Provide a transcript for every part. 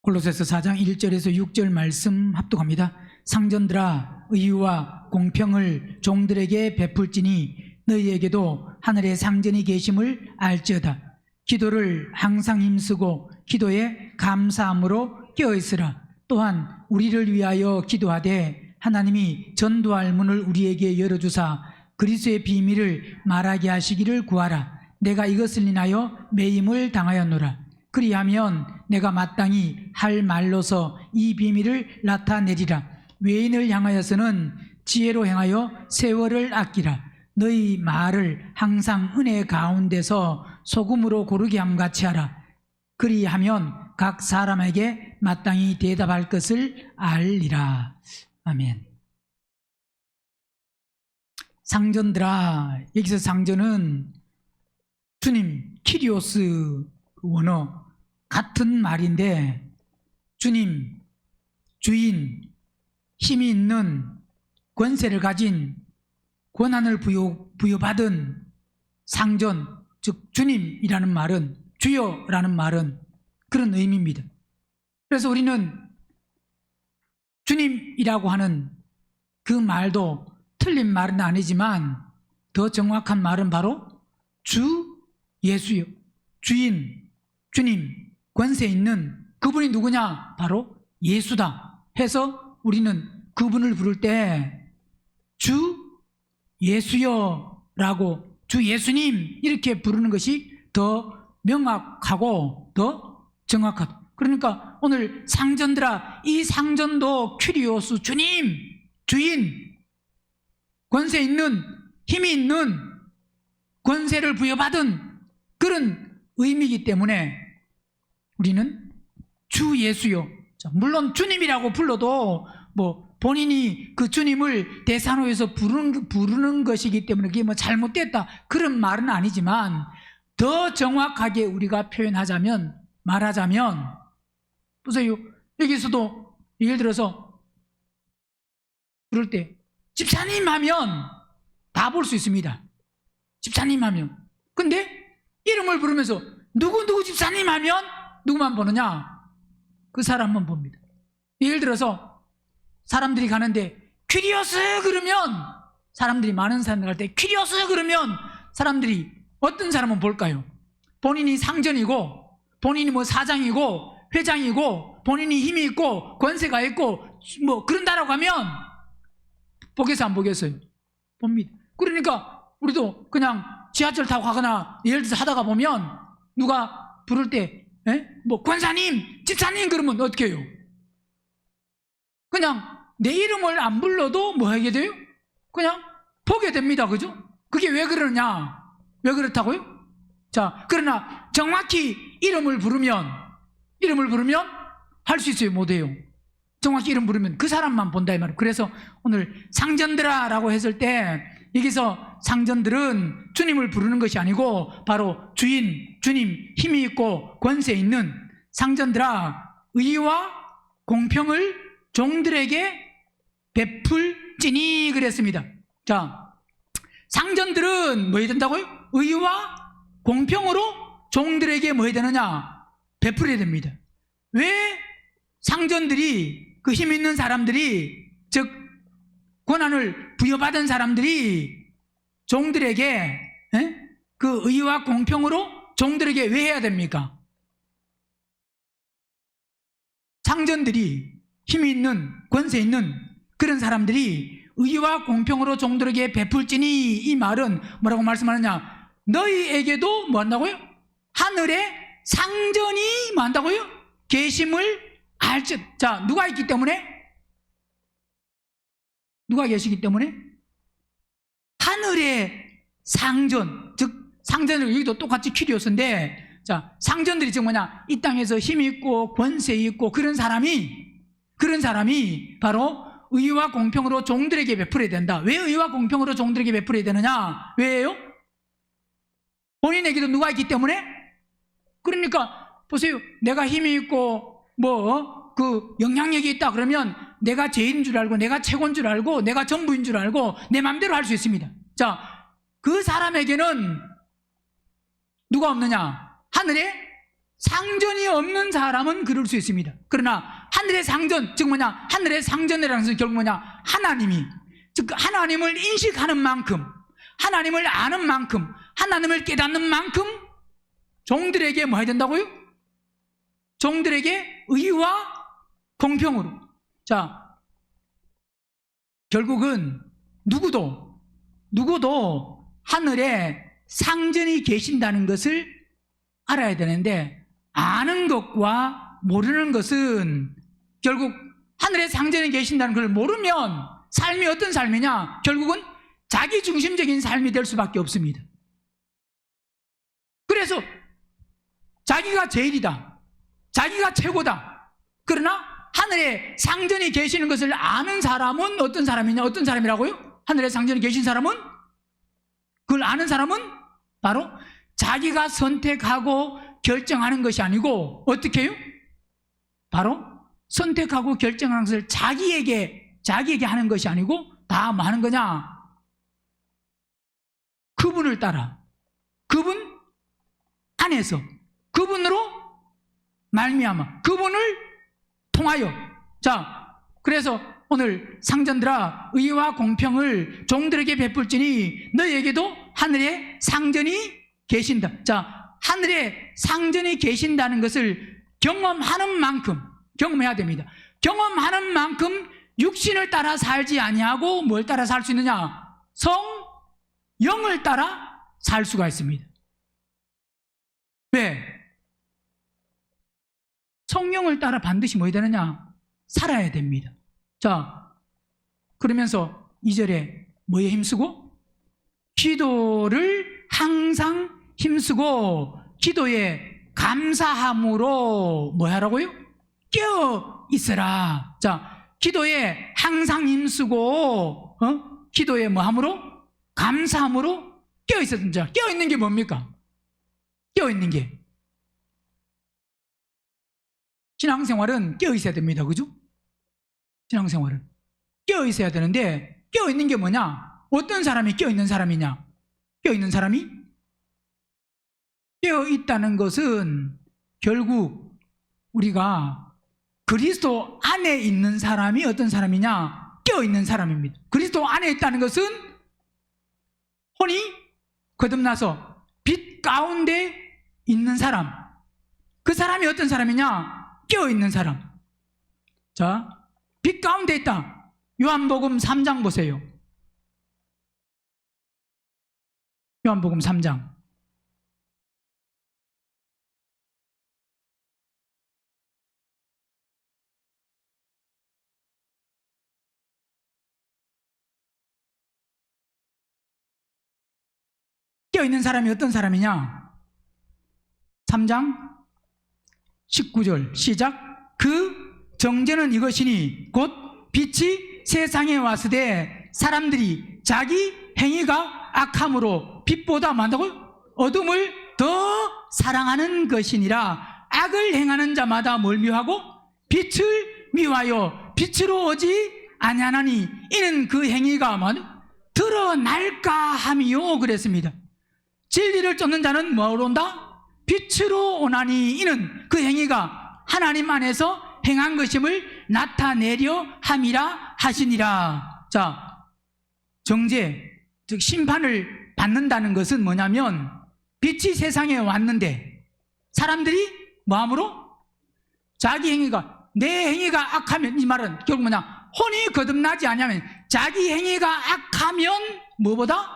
골로새서 4장 1절에서 6절 말씀 합독합니다. 상전들아, 의와 공평을 종들에게 베풀지니 너희에게도 하늘에 상전이 계심을 알지어다. 기도를 항상 힘쓰고 기도에 감사함으로 깨어있으라. 또한 우리를 위하여 기도하되 하나님이 전도할 문을 우리에게 열어주사 그리스도의 비밀을 말하게 하시기를 구하라. 내가 이것을 인하여 매임을 당하였노라. 그리하면 내가 마땅히 할 말로서 이 비밀을 나타내리라. 외인을 향하여서는 지혜로 행하여 세월을 아끼라. 너희 말을 항상 은혜 가운데서 소금으로 고르게 함같이 하라. 그리하면 각 사람에게 마땅히 대답할 것을 알리라. 아멘. 상전들아, 여기서 상전은 주님, 키리오스 원어 같은 말인데, 주님, 주인, 힘이 있는, 권세를 가진, 권한을 부여받은 상전, 즉 주님이라는 말은, 주여라는 말은 그런 의미입니다. 그래서 우리는 주님이라고 하는 그 말도 틀린 말은 아니지만 더 정확한 말은 바로 주 예수요, 주인, 주님, 권세 있는 그분이 누구냐? 바로 예수다 해서 우리는 그분을 부를 때 주 예수여라고, 주 예수님 이렇게 부르는 것이 더 명확하고 더 정확하다. 그러니까 오늘 상전들아, 이 상전도 큐리오스, 주님, 주인, 권세 있는, 힘이 있는, 권세를 부여받은 그런 의미이기 때문에 우리는 주 예수요, 물론 주님이라고 불러도 본인이 그 주님을 대산호에서 부르는 것이기 때문에 그게 잘못됐다 그런 말은 아니지만, 더 정확하게 우리가 말하자면 보세요. 여기서도 예를 들어서 그럴 때 집사님 하면 다 볼 수 있습니다. 집사님 하면. 근데 이름을 부르면서 누구 집사님 하면 누구만 보느냐? 그 사람만 봅니다. 예를 들어서 사람들이 가는데 퀴리오스 그러면, 사람들이 많은 사람들 갈 때 퀴리오스 그러면 사람들이 어떤 사람은 볼까요? 본인이 상전이고, 본인이 사장이고 회장이고, 본인이 힘이 있고 권세가 있고 그런다라고 하면 보겠어요, 안 보겠어요? 봅니다. 그러니까 우리도 그냥 지하철 타고 가거나 예를 들어서 하다가 보면 누가 부를 때 권사님, 집사님 그러면 어떻게 해요? 그냥 내 이름을 안 불러도 하게 돼요? 그냥 보게 됩니다. 그죠? 그게 왜 그러냐? 왜 그렇다고요? 자, 그러나 정확히 이름을 부르면 할 수 있어요? 못해요? 정확히 이름 부르면 그 사람만 본다 이 말이에요. 그래서 오늘 상전들아 라고 했을 때 여기서 상전들은 주님을 부르는 것이 아니고 바로 주인, 주님, 힘이 있고 권세 있는 상전들아, 의와 공평을 종들에게 베풀지니 그랬습니다. 자, 상전들은 뭐 해야 된다고요? 의와 공평으로 종들에게 뭐 해야 되느냐? 베풀어야 됩니다. 왜 상전들이, 그 힘 있는 사람들이, 즉 권한을 부여받은 사람들이 종들에게 그 의와 공평으로 종들에게 왜 해야 됩니까? 상전들이, 힘이 있는, 권세 있는 그런 사람들이 의와 공평으로 종들에게 베풀지니, 이 말은 뭐라고 말씀하느냐? 너희에게도 뭐 한다고요? 하늘에 상전이 뭐 한다고요? 계심을 알지. 자, 누가 있기 때문에? 누가 계시기 때문에? 하늘에 상전, 즉 상전을, 여기도 똑같이 퀴리오스인데, 자, 상전들이 즉 뭐냐? 이 땅에서 힘이 있고 권세 있고 그런 사람이 바로 의와 공평으로 종들에게 베풀어야 된다. 왜 의와 공평으로 종들에게 베풀어야 되느냐? 왜요? 본인에게도 누가 있기 때문에? 그러니까 보세요. 내가 힘이 있고 그 영향력이 있다 그러면 내가 제일인 줄 알고, 내가 최고인 줄 알고, 내가 전부인 줄 알고 내 마음대로 할 수 있습니다. 자, 그 사람에게는 누가 없느냐? 하늘에 상전이 없는 사람은 그럴 수 있습니다. 그러나 하늘의 상전, 즉 뭐냐, 하늘의 상전이라는 것은 결국 뭐냐, 하나님이, 즉 하나님을 인식하는 만큼, 하나님을 아는 만큼, 하나님을 깨닫는 만큼 종들에게 뭐 해야 된다고요? 종들에게 의와 공평으로. 자, 결국은 누구도 하늘에 상전이 계신다는 것을 알아야 되는데, 아는 것과 모르는 것은 결국 하늘에 상전이 계신다는 걸 모르면 삶이 어떤 삶이냐? 결국은 자기중심적인 삶이 될 수밖에 없습니다. 그래서 자기가 제일이다, 자기가 최고다. 그러나 하늘에 상전이 계시는 것을 아는 사람은 어떤 사람이냐? 어떤 사람이라고요? 하늘에 상전이 계신 사람은, 그걸 아는 사람은 바로 자기가 선택하고 결정하는 것이 아니고 어떻게 해요? 바로 선택하고 결정하는 것을 자기에게 하는 것이 아니고 다 뭐 하는 거냐? 그분을 따라, 그분 안에서, 그분으로 말미암아, 그분을 통하여. 자, 그래서 오늘 상전들아, 의와 공평을 종들에게 베풀지니 너희에게도 하늘에 상전이 계신다. 자, 하늘에 상전이 계신다는 것을 경험하는 만큼, 경험해야 됩니다. 경험하는 만큼 육신을 따라 살지 아니하고 뭘 따라 살 수 있느냐? 성령을 따라 살 수가 있습니다. 왜? 성령을 따라 반드시 뭐 해야 되느냐? 살아야 됩니다. 자, 그러면서 2절에 뭐에 힘쓰고? 기도를 항상 힘쓰고 기도에 감사함으로 뭐 하라고요? 깨어 있으라. 자, 기도에 항상 힘쓰고 기도에 뭐 함으로? 감사함으로 깨어 있었던 자. 깨어 있는 게 뭡니까? 깨어 있는 게, 신앙생활은 깨어 있어야 됩니다. 그죠? 신앙생활은 깨어 있어야 되는데, 깨어 있는 게 뭐냐? 어떤 사람이 깨어 있는 사람이냐? 깨어 있는 사람이, 깨어 있다는 것은 결국 우리가 그리스도 안에 있는 사람이 어떤 사람이냐? 깨어 있는 사람입니다. 그리스도 안에 있다는 것은 혼이 거듭나서 빛 가운데 있는 사람, 그 사람이 어떤 사람이냐? 깨어 있는 사람. 자, 빛 가운데 있다. 요한복음 3장 보세요. 요한복음 3장. 깨어 있는 사람이 어떤 사람이냐? 3장 19절 시작. 그 정죄는 이것이니 곧 빛이 세상에 왔으되 사람들이 자기 행위가 악함으로 빛보다 많다고요? 어둠을 더 사랑하는 것이니라. 악을 행하는 자마다 뭘 미워하고? 빛을 미워하여 빛으로 오지 아니하나니 이는 그 행위가 드러날까 함이요 그랬습니다. 진리를 쫓는 자는 뭐로 온다? 빛으로 오나니 이는 그 행위가 하나님 안에서 행한 것임을 나타내려 함이라 하시니라. 자, 정죄, 즉 심판을 받는다는 것은 뭐냐면, 빛이 세상에 왔는데 사람들이 뭐함으로? 자기 행위가, 내 행위가 악하면, 이 말은 결국 뭐냐? 혼이 거듭나지 않으면, 자기 행위가 악하면 뭐보다?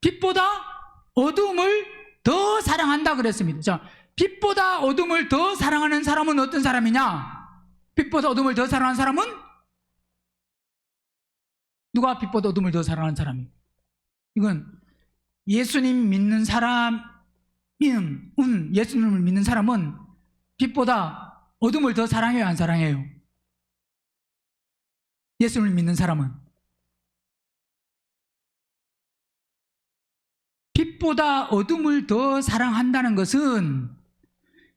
빛보다 어둠을 더 사랑한다 그랬습니다. 자, 빛보다 어둠을 더 사랑하는 사람은 어떤 사람이냐? 빛보다 어둠을 더 사랑하는 사람은? 누가 빛보다 어둠을 더 사랑하는 사람이? 이건 예수님 믿는 예수님을 믿는 사람은 빛보다 어둠을 더 사랑해요, 안 사랑해요? 예수님을 믿는 사람은 빛보다 어둠을 더 사랑한다는 것은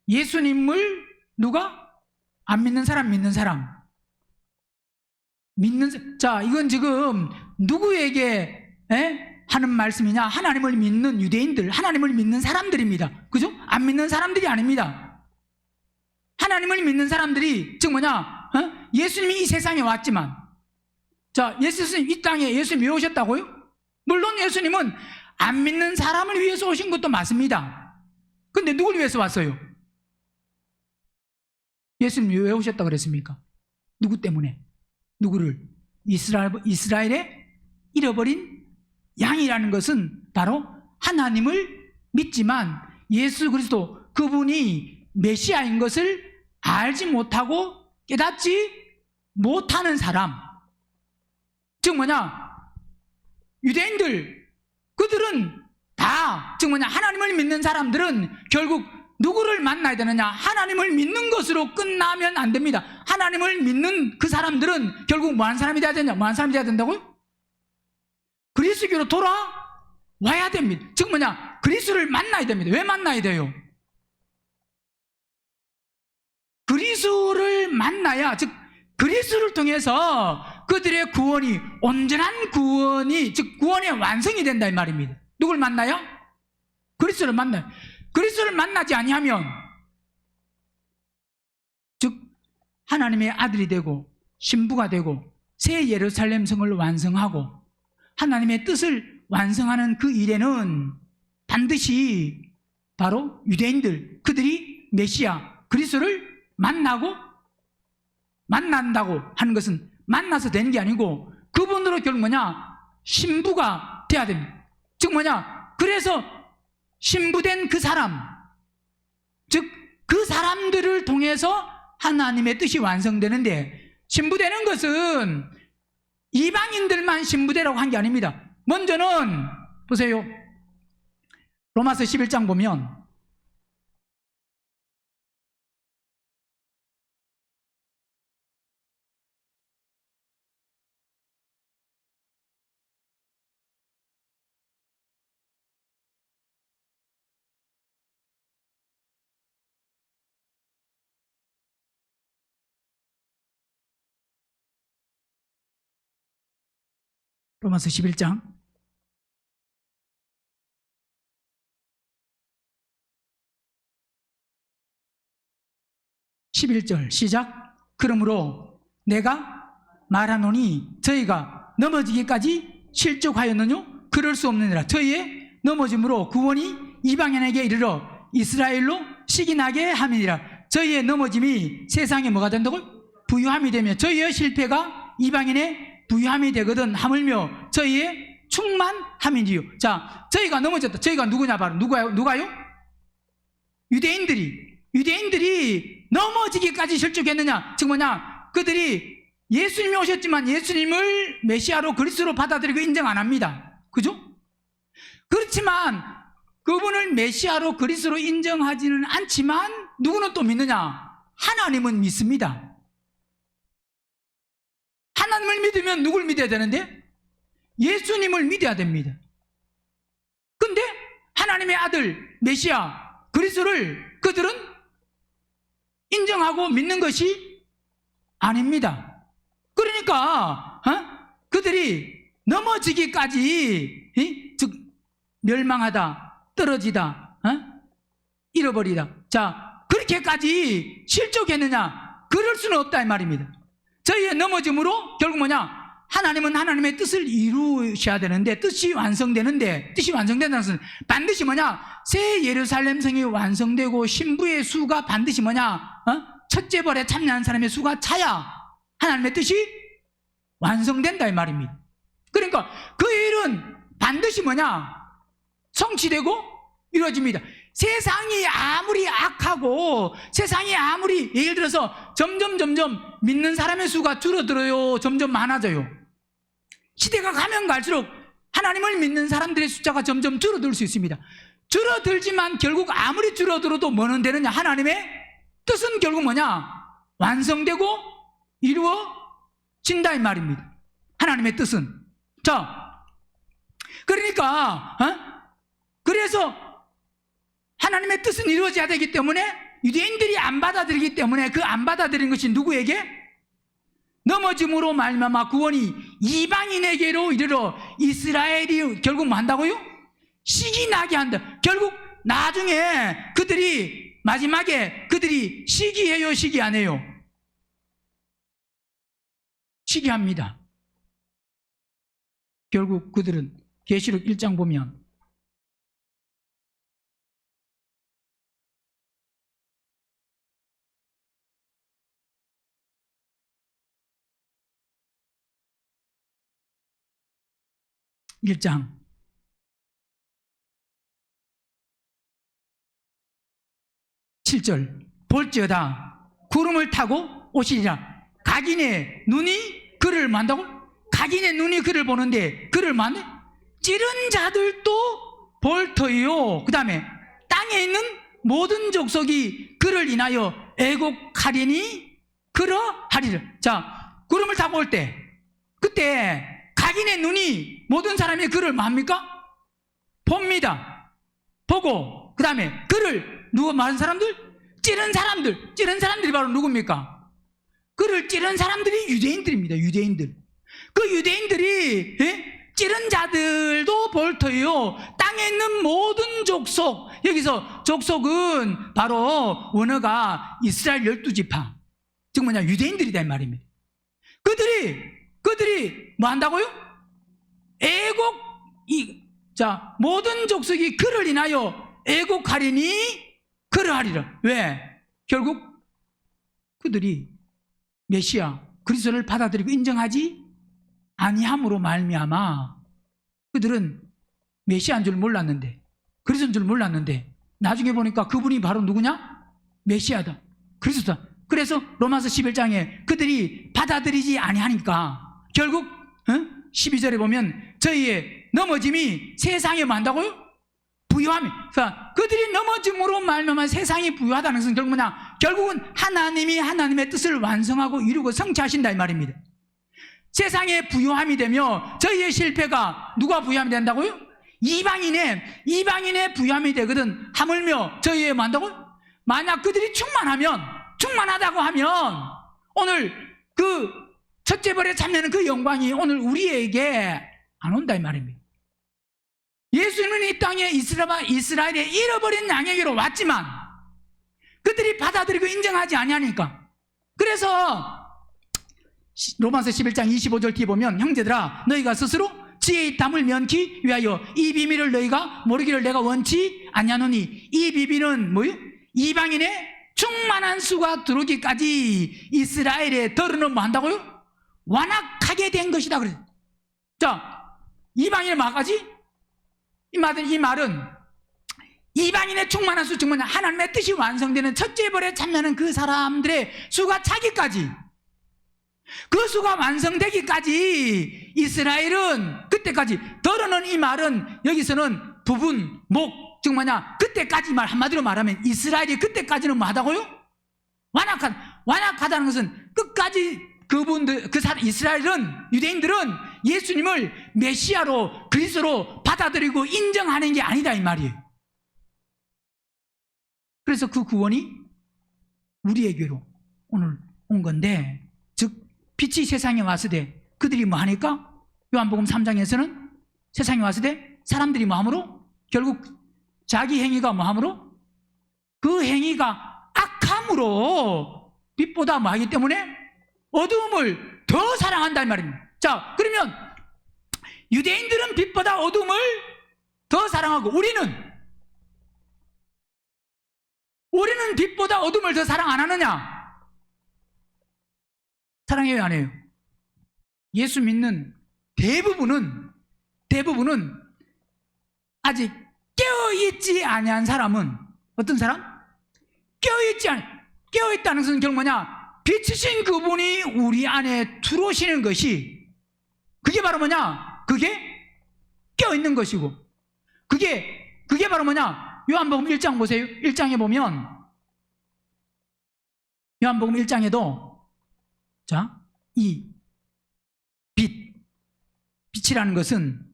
예수님을 누가? 안 믿는 사람, 믿는 사람. 자, 이건 지금 누구에게 하는 말씀이냐? 하나님을 믿는 유대인들, 하나님을 믿는 사람들입니다. 그죠? 안 믿는 사람들이 아닙니다. 하나님을 믿는 사람들이 즉 예수님이 이 세상에 왔지만, 자, 예수님 이 땅에 예수님이 왜 오셨다고요? 물론 예수님은 안 믿는 사람을 위해서 오신 것도 맞습니다. 근데 누굴 위해서 왔어요? 예수님이 왜 오셨다고 그랬습니까? 누구 때문에? 누구를? 이스라엘의 잃어버린 양이라는 것은 바로 하나님을 믿지만 예수 그리스도 그분이 메시아인 것을 알지 못하고 깨닫지 못하는 사람, 즉 유대인들, 그들은 다 즉 하나님을 믿는 사람들은 결국 누구를 만나야 되느냐? 하나님을 믿는 것으로 끝나면 안 됩니다. 하나님을 믿는 그 사람들은 결국 뭐하는 사람이 돼야 되냐? 뭐하는 사람이 돼야 된다고요? 그리스도로 돌아와야 됩니다. 즉 그리스도를 만나야 됩니다. 왜 만나야 돼요? 그리스도를 만나야, 즉 그리스도를 통해서 그들의 구원이, 온전한 구원이, 즉 구원의 완성이 된다 이 말입니다. 누굴 만나요? 그리스도를 만나요. 그리스도를 만나지 아니하면, 즉 하나님의 아들이 되고 신부가 되고 새 예루살렘 성을 완성하고 하나님의 뜻을 완성하는 그 일에는 반드시 바로 유대인들, 그들이 메시아 그리스도를 만난다고 하는 것은 만나서 되는 게 아니고 그분으로 결국 신부가 돼야 됩니다. 즉 그래서 신부된 그 사람, 즉 그 사람들을 통해서 하나님의 뜻이 완성되는데, 신부되는 것은 이방인들만 신부되라고 한 게 아닙니다. 먼저는 보세요. 로마서 11장 보면 로마서 11장 11절 시작. 그러므로 내가 말하노니 저희가 넘어지기까지 실족하였느뇨? 그럴 수 없느니라. 저희의 넘어짐으로 구원이 이방인에게 이르러 이스라엘로 시기나게 함이니라. 저희의 넘어짐이 세상에 뭐가 된다고? 부유함이 되며 저희의 실패가 이방인의 부유함이 되거든 하물며 저희의 충만함이니요. 자, 저희가 넘어졌다. 저희가 누구냐? 바로 누가요? 유대인들이 넘어지기까지 실족했느냐? 즉 그들이 예수님이 오셨지만 예수님을 메시아로 그리스도로 받아들이고 인정 안 합니다. 그죠? 그렇지만 그분을 메시아로 그리스도로 인정하지는 않지만 누구는 또 믿느냐? 하나님은 믿습니다. 하나님을 믿으면 누굴 믿어야 되는데? 예수님을 믿어야 됩니다. 근데 하나님의 아들 메시아 그리스도를 그들은 인정하고 믿는 것이 아닙니다. 그러니까 그들이 넘어지기까지, 즉 멸망하다, 떨어지다, 잃어버리다, 자 그렇게까지 실족했느냐? 그럴 수는 없다 이 말입니다. 저희의 넘어짐으로 결국 하나님은 하나님의 뜻을 이루셔야 되는데, 뜻이 완성되는데, 뜻이 완성된다는 것은 반드시 새 예루살렘 성이 완성되고 신부의 수가 반드시 첫째 벌에 참여한 사람의 수가 차야 하나님의 뜻이 완성된다 이 말입니다. 그러니까 그 일은 반드시 성취되고 이루어집니다. 세상이 아무리 악하고 세상이 아무리 예를 들어서 점점 믿는 사람의 수가 줄어들어요. 점점 많아져요. 시대가 가면 갈수록 하나님을 믿는 사람들의 숫자가 점점 줄어들 수 있습니다. 줄어들지만 결국 아무리 줄어들어도 뭐는 되느냐? 하나님의 뜻은 결국 완성되고 이루어진다 이 말입니다. 하나님의 뜻은. 자, 그러니까 그래서 하나님의 뜻은 이루어져야 되기 때문에 유대인들이 안 받아들이기 때문에 그 안 받아들인 것이 누구에게? 넘어짐으로 말미암아 구원이 이방인에게로 이르러 이스라엘이 결국 뭐 한다고요? 시기 나게 한다. 결국 나중에 그들이 마지막에 그들이 시기해요, 시기 안 해요? 시기합니다. 결국 그들은 계시록 1장 보면 (1장) (7절) 볼지어다 구름을 타고 오시리라. 각인의 눈이 그를 만다고? 각인의 눈이 그를 보는데 그를 만데 찌른 자들도 볼 터이요. 그 다음에 땅에 있는 모든 족속이 그를 인하여 애곡하리니 그러하리라. 자, 구름을 타고 올 때 그때 각인의 눈이 모든 사람이 그를 뭡니까? 봅니다. 보고 그 다음에 그를 누가 말한 사람들? 찌른 사람들. 찌른 사람들이 바로 누굽니까? 그를 찌른 사람들이 유대인들입니다. 유대인들. 그 유대인들이 찌른 자들도 볼 터이요. 땅에 있는 모든 족속. 여기서 족속은 바로 원어가 이스라엘 12지파. 즉 뭐냐, 유대인들이다 이 말입니다. 그들이 뭐 한다고요? 자, 모든 족속이 그를 인하여 애곡하리니 그러하리라. 왜? 결국 그들이 메시아 그리스도를 받아들이고 인정하지 아니함으로 말미암아 그들은 메시아인 줄 몰랐는데, 그리스도인 줄 몰랐는데 나중에 보니까 그분이 바로 누구냐? 메시아다, 그리스도다. 그래서 로마서 11장에 그들이 받아들이지 아니하니까 결국 12절에 보면 저희의 넘어짐이 세상에 만다고요? 부유함이. 그러니까 그들이 넘어짐으로 말미암아 세상이 부유하다는 것은 결국 뭐냐? 결국은 하나님이 하나님의 뜻을 완성하고 이루고 성취하신다 이 말입니다. 세상에 부유함이 되며 저희의 실패가 누가 부유함이 된다고요? 이방인의 부유함이 되거든. 하물며 저희의 만다고요? 만약 그들이 충만하다고 하면 오늘 그 첫째 벌에 참여하는 그 영광이 오늘 우리에게 안 온다 이 말입니다. 예수님은 이 땅에 이스라엘의 잃어버린 양에게로 왔지만 그들이 받아들이고 인정하지 아니하니까. 그래서 로마서 11장 25절 뒤에 보면 형제들아 너희가 스스로 지혜의 담을 면키 위하여 이 비밀을 너희가 모르기를 내가 원치 아니하노니 이 비밀은 뭐요? 이방인의 충만한 수가 들어오기까지 이스라엘의 덜어는 뭐 한다고요? 완악하게 된 것이다 그래요. 자, 이방인의 마가지? 이 말은 이방인의 충만한 수, 즉 하나님의 뜻이 완성되는 첫째 벌에 참여하는 그 사람들의 수가 차기까지, 그 수가 완성되기까지 이스라엘은 그때까지, 덜어는 이 말은 여기서는 부분, 목, 즉 그때까지 말, 한마디로 말하면 이스라엘이 그때까지는 뭐 하다고요? 완악하다는 것은 끝까지 이스라엘은, 유대인들은 예수님을 메시아로, 그리스도로 받아들이고 인정하는 게 아니다 이 말이에요. 그래서 그 구원이 우리에게로 오늘 온 건데, 즉 빛이 세상에 왔을 때 그들이 뭐 하니까? 요한복음 3장에서는 세상에 왔을 때 사람들이 뭐 함으로? 결국 자기 행위가 뭐 함으로? 그 행위가 악함으로 빛보다 뭐 하기 때문에 어두움을 더 사랑한다는 말입니다. 자, 그러면 유대인들은 빛보다 어두움을 더 사랑하고 우리는 빛보다 어둠을 더 사랑 안 하느냐? 사랑해요, 안 해요? 예수 믿는 대부분은 아직 깨어있지 아니한 사람은 어떤 사람? 깨어있다는 것은 결국 뭐냐? 빛이신 그분이 우리 안에 들어오시는 것이, 그게 바로 뭐냐? 그게 깨어있는 것이고, 그게 바로 뭐냐? 요한복음 1장 보세요. 1장에 보면 요한복음 1장에도 자, 이 빛이라는 것은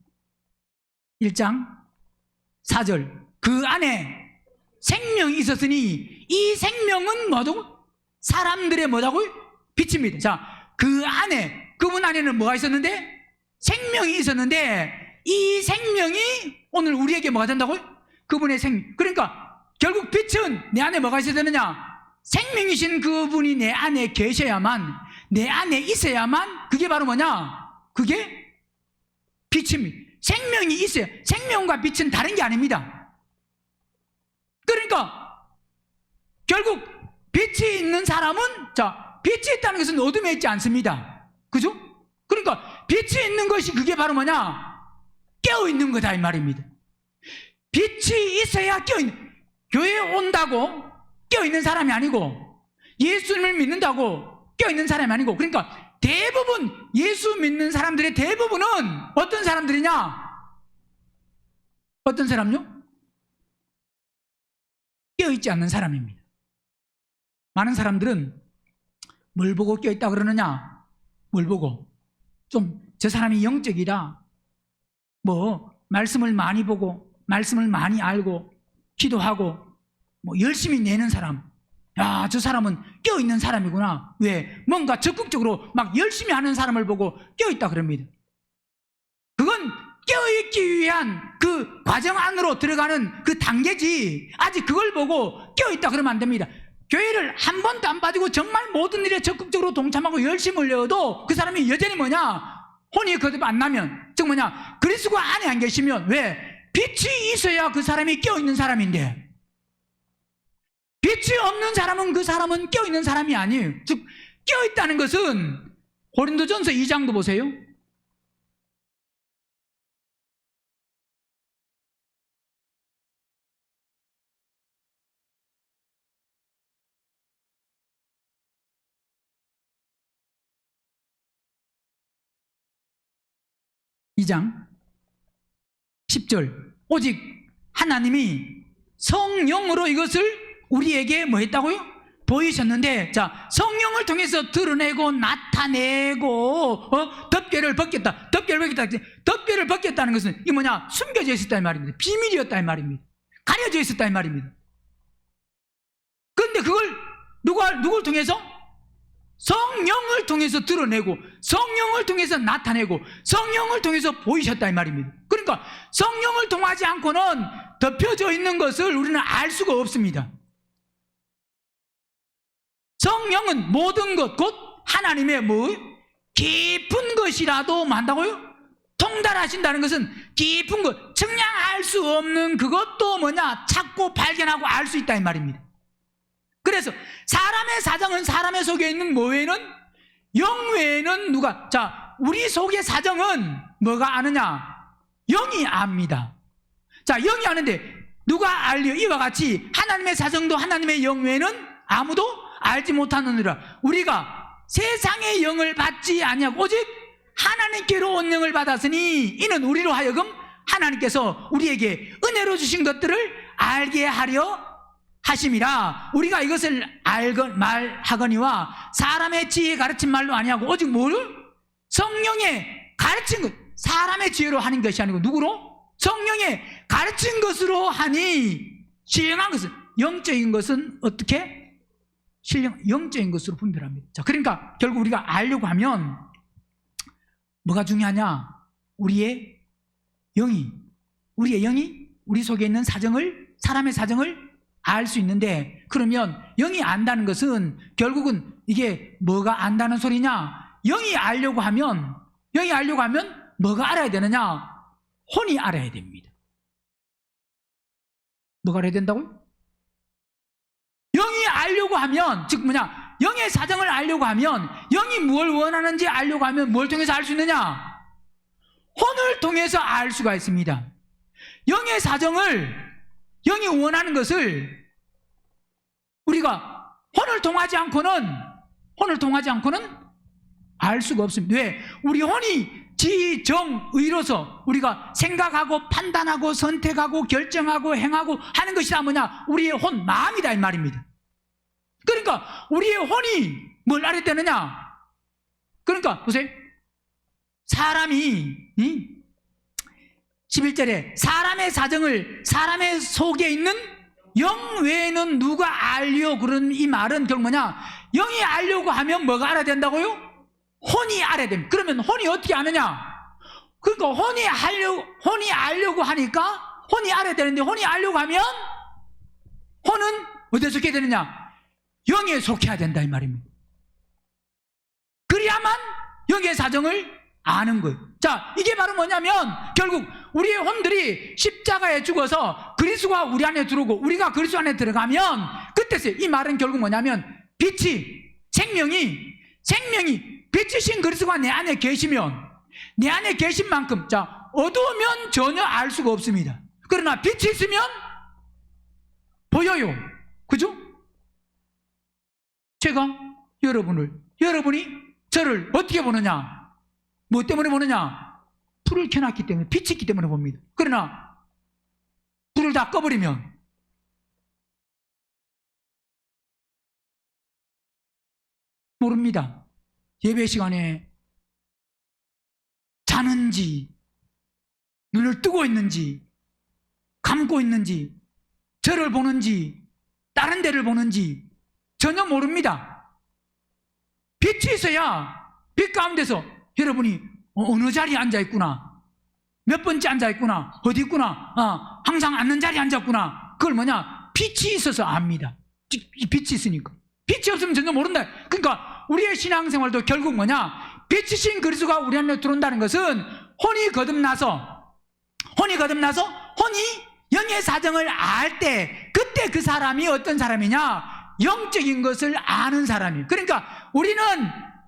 1장 4절 그 안에 생명이 있었으니 이 생명은 뭐라고? 사람들의 뭐라고? 빛입니다. 자, 그 안에, 그분 안에는 뭐가 있었는데? 생명이 있었는데 이 생명이 오늘 우리에게 뭐가 된다고요? 그분의 생명. 그러니까 결국 빛은 내 안에 뭐가 있어야 되느냐? 생명이신 그분이 내 안에 계셔야만, 내 안에 있어야만 그게 바로 뭐냐? 그게 빛입니다. 생명이 있어요. 생명과 빛은 다른 게 아닙니다. 그러니까 결국 빛이 있는 사람은, 자, 빛이 있다는 것은 어둠에 있지 않습니다. 그죠? 그러니까 빛이 있는 것이 그게 바로 뭐냐? 깨어있는 거다 이 말입니다. 빛이 있어야 깨어있는, 교회에 온다고 깨어있는 사람이 아니고, 예수님을 믿는다고 깨어있는 사람이 아니고, 그러니까 대부분 예수 믿는 사람들의 대부분은 어떤 사람들이냐? 어떤 사람요? 깨어있지 않는 사람입니다. 많은 사람들은 뭘 보고 깨어있다 그러느냐? 뭘 보고? 좀 저 사람이 영적이다, 뭐 말씀을 많이 보고 말씀을 많이 알고 기도하고 뭐 열심히 내는 사람, 야, 저 사람은 깨어있는 사람이구나. 왜? 뭔가 적극적으로 막 열심히 하는 사람을 보고 깨어있다 그럽니다. 그건 깨어있기 위한 그 과정 안으로 들어가는 그 단계지, 아직 그걸 보고 깨어있다 그러면 안 됩니다. 교회를 한 번도 안 빠지고 정말 모든 일에 적극적으로 동참하고 열심히 올려도 그 사람이 여전히 뭐냐? 혼이 거듭 안 나면, 즉 뭐냐? 그리스도 안에 안 계시면, 왜? 빛이 있어야 그 사람이 깨어있는 사람인데, 빛이 없는 사람은 그 사람은 깨어있는 사람이 아니에요. 즉 깨어있다는 것은 고린도전서 2장도 보세요. 이 장 10절, 오직 하나님이 성령으로 이것을 우리에게 뭐 했다고요? 보이셨는데, 자, 성령을 통해서 드러내고 나타내고, 덮개를 벗겼다. 덮개를 벗겼다. 덮개를 벗겼다는 것은 이게 뭐냐? 숨겨져 있었다 이 말입니다. 비밀이었다 이 말입니다. 가려져 있었다 이 말입니다. 그런데 그걸 누굴 통해서? 성령을 통해서 드러내고, 성령을 통해서 나타내고, 성령을 통해서 보이셨다 이 말입니다. 그러니까 성령을 통하지 않고는 덮여져 있는 것을 우리는 알 수가 없습니다. 성령은 모든 것, 곧 하나님의 뭐 깊은 것이라도 만다고요? 통달하신다는 것은 깊은 것, 측량할 수 없는 그것도 뭐냐? 찾고 발견하고 알 수 있다 이 말입니다. 그래서 사람의 사정은 사람의 속에 있는 뭐 외에는, 영 외에는 누가? 자, 우리 속의 사정은 뭐가 아느냐? 영이 압니다. 자, 영이 아는데 누가 알려? 이와 같이 하나님의 사정도 하나님의 영 외에는 아무도 알지 못하느니라. 우리가 세상의 영을 받지 아니하고 오직 하나님께로 온 영을 받았으니 이는 우리로 하여금 하나님께서 우리에게 은혜로 주신 것들을 알게 하려 하심이라. 우리가 이것을 말하거니와 사람의 지혜에 가르친 말로 아니하고 오직 뭘? 성령의 가르친 것, 사람의 지혜로 하는 것이 아니고 누구로? 성령의 가르친 것으로 하니 신령한 것은, 영적인 것은 어떻게? 영적인 것으로 분별합니다. 자, 그러니까 결국 우리가 알려고 하면 뭐가 중요하냐? 우리의 영이 우리 속에 있는 사정을, 사람의 사정을 알 수 있는데, 그러면 영이 안다는 것은 결국은 이게 뭐가 안다는 소리냐? 영이 알려고 하면 뭐가 알아야 되느냐? 혼이 알아야 됩니다. 뭐가 알아야 된다고요? 영이 알려고 하면, 즉 뭐냐? 영의 사정을 알려고 하면, 영이 뭘 원하는지 알려고 하면 뭘 통해서 알 수 있느냐? 혼을 통해서 알 수가 있습니다. 영의 사정을, 영이 원하는 것을 우리가 혼을 통하지 않고는 알 수가 없습니다. 왜? 우리 혼이 지정의로서 우리가 생각하고 판단하고 선택하고 결정하고 행하고 하는 것이라 뭐냐? 우리의 혼, 마음이다 이 말입니다. 그러니까 우리의 혼이 뭘 알아야 되느냐? 그러니까 보세요. 사람이 11절에 사람의 사정을 사람의 속에 있는 영 외에는 누가 알려, 그런 이 말은 결국 뭐냐? 영이 알려고 하면 뭐가 알아야 된다고요? 혼이 알아야 됩니다. 그러면 혼이 어떻게 아느냐? 그러니까 혼이 알려고 하니까 혼이 알아야 되는데, 혼이 알려고 하면 혼은 어디에 속해야 되느냐? 영에 속해야 된다 이 말입니다. 그래야만 영의 사정을 아는 거예요. 자, 이게 바로 뭐냐면 결국 우리의 혼들이 십자가에 죽어서 그리스도가 우리 안에 들어오고 우리가 그리스도 안에 들어가면 그때서 이 말은 결국 뭐냐면 빛이 생명이 빛이신 그리스도가 내 안에 계시면 내 안에 계신 만큼 자 어두우면 전혀 알 수가 없습니다. 그러나 빛이 있으면 보여요. 그죠? 제가 여러분이 저를 어떻게 보느냐? 뭐 때문에 보느냐? 불을 켜놨기 때문에, 빛이 있기 때문에 봅니다. 그러나 불을 다 꺼버리면 모릅니다. 예배 시간에 자는지 눈을 뜨고 있는지 감고 있는지 저를 보는지 다른 데를 보는지 전혀 모릅니다. 빛이 있어야 빛 가운데서 여러분이 어느 자리에 앉아있구나, 몇 번째 앉아있구나, 어디 있구나, 항상 앉는 자리에 앉았구나, 그걸 뭐냐? 빛이 있어서 압니다. 빛이 있으니까. 빛이 없으면 전혀 모른다. 그러니까 우리의 신앙생활도 결국 뭐냐? 빛이신 그리스도가 우리 안에 들어온다는 것은 혼이 거듭나서 혼이 영의 사정을 알 때 그때 그 사람이 어떤 사람이냐? 영적인 것을 아는 사람이에요. 그러니까 우리는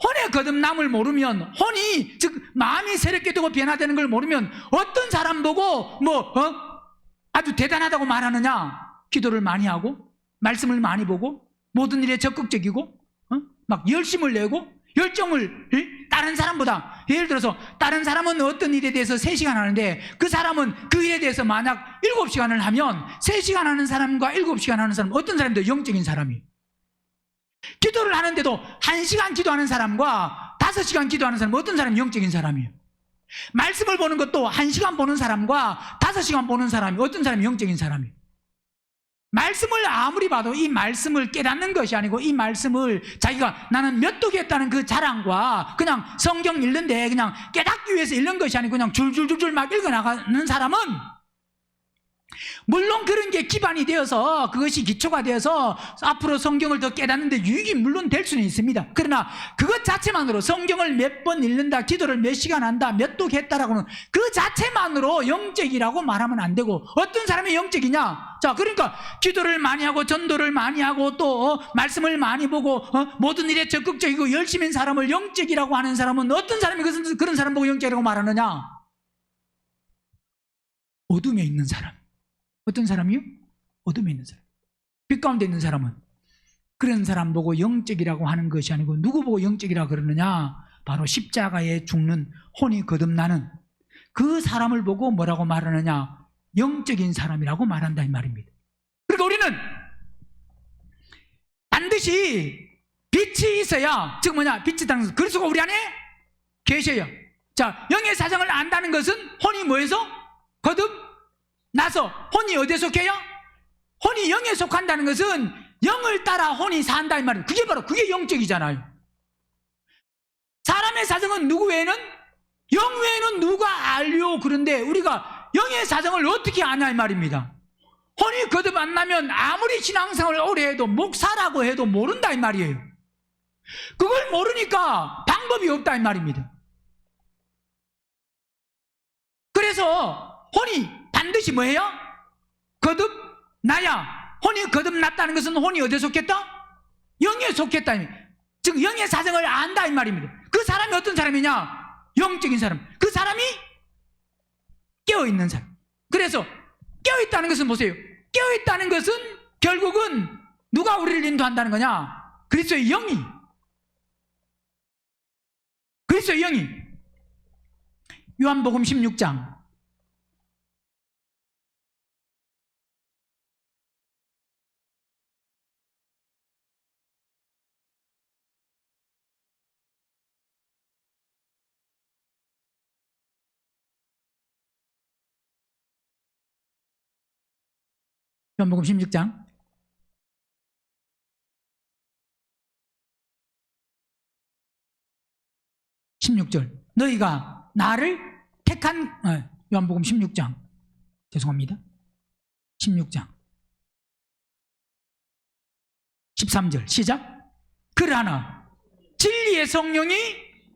혼의 거듭남을 모르면, 혼이 즉 마음이 새롭게 되고 변화되는 걸 모르면 어떤 사람 보고 아주 대단하다고 말하느냐? 기도를 많이 하고 말씀을 많이 보고 모든 일에 적극적이고 막 열심을 내고 열정을 다른 사람보다, 예를 들어서 다른 사람은 어떤 일에 대해서 3시간 하는데 그 사람은 그 일에 대해서 만약 7시간을 하면 3시간 하는 사람과 7시간 하는 사람, 어떤 사람이 더 영적인 사람이에요? 기도를 하는데도 1시간 기도하는 사람과 5시간 기도하는 사람, 어떤 사람이 영적인 사람이에요? 말씀을 보는 것도 1시간 보는 사람과 5시간 보는 사람이, 어떤 사람이 영적인 사람이에요? 말씀을 아무리 봐도 이 말씀을 깨닫는 것이 아니고 이 말씀을 자기가 나는 몇 독이 했다는 그 자랑과 그냥 성경 읽는데 그냥 깨닫기 위해서 읽는 것이 아니고 그냥 줄줄줄줄 막 읽어나가는 사람은 물론 그런 게 기반이 되어서 그것이 기초가 되어서 앞으로 성경을 더 깨닫는데 유익이 물론 될 수는 있습니다. 그러나 그것 자체만으로 성경을 몇 번 읽는다, 기도를 몇 시간 한다, 몇 독 했다라고는 그 자체만으로 영적이라고 말하면 안 되고, 어떤 사람이 영적이냐? 자, 그러니까 기도를 많이 하고 전도를 많이 하고 또 말씀을 많이 보고 모든 일에 적극적이고 열심인 사람을 영적이라고 하는 사람은 어떤 사람이 그런 사람 보고 영적이라고 말하느냐? 어둠에 있는 사람. 어떤 사람이요? 어둠에 있는 사람. 빛 가운데 있는 사람은 그런 사람 보고 영적이라고 하는 것이 아니고 누구 보고 영적이라고 그러느냐? 바로 십자가에 죽는 혼이 거듭나는 그 사람을 보고 뭐라고 말하느냐? 영적인 사람이라고 말한다 이 말입니다. 그러니까 우리는 반드시 빛이 있어야, 즉 뭐냐? 빛이 당해서 그리스도가 우리 안에 계셔요. 자, 영의 사정을 안다는 것은 혼이 뭐에서? 거듭나서. 혼이 어디에 속해요? 혼이 영에 속한다는 것은 영을 따라 혼이 산다 이 말이에요. 그게 영적이잖아요. 사람의 사정은 누구 외에는? 영 외에는 누가 알요? 그런데 우리가 영의 사정을 어떻게 아냐 이 말입니다. 혼이 거듭 안 나면 아무리 신앙생활을 오래 해도 목사라고 해도 모른다 이 말이에요. 그걸 모르니까 방법이 없다 이 말입니다. 그래서 혼이 반드시 뭐예요? 거듭나야. 혼이 거듭났다는 것은 혼이 어디에 속했다? 영에 속했다. 즉 영의 사정을 안다 이 말입니다. 그 사람이 어떤 사람이냐? 영적인 사람. 그 사람이 깨어있는 사람. 그래서 깨어있다는 것은 보세요. 깨어있다는 것은 결국은 누가 우리를 인도한다는 거냐? 그리스도의 영이. 그리스도의 영이. 요한복음 16장 요한복음 16장 16절. 너희가 나를 택한, 요한복음 16장 죄송합니다. 16장 13절 시작. 그러나 진리의 성령이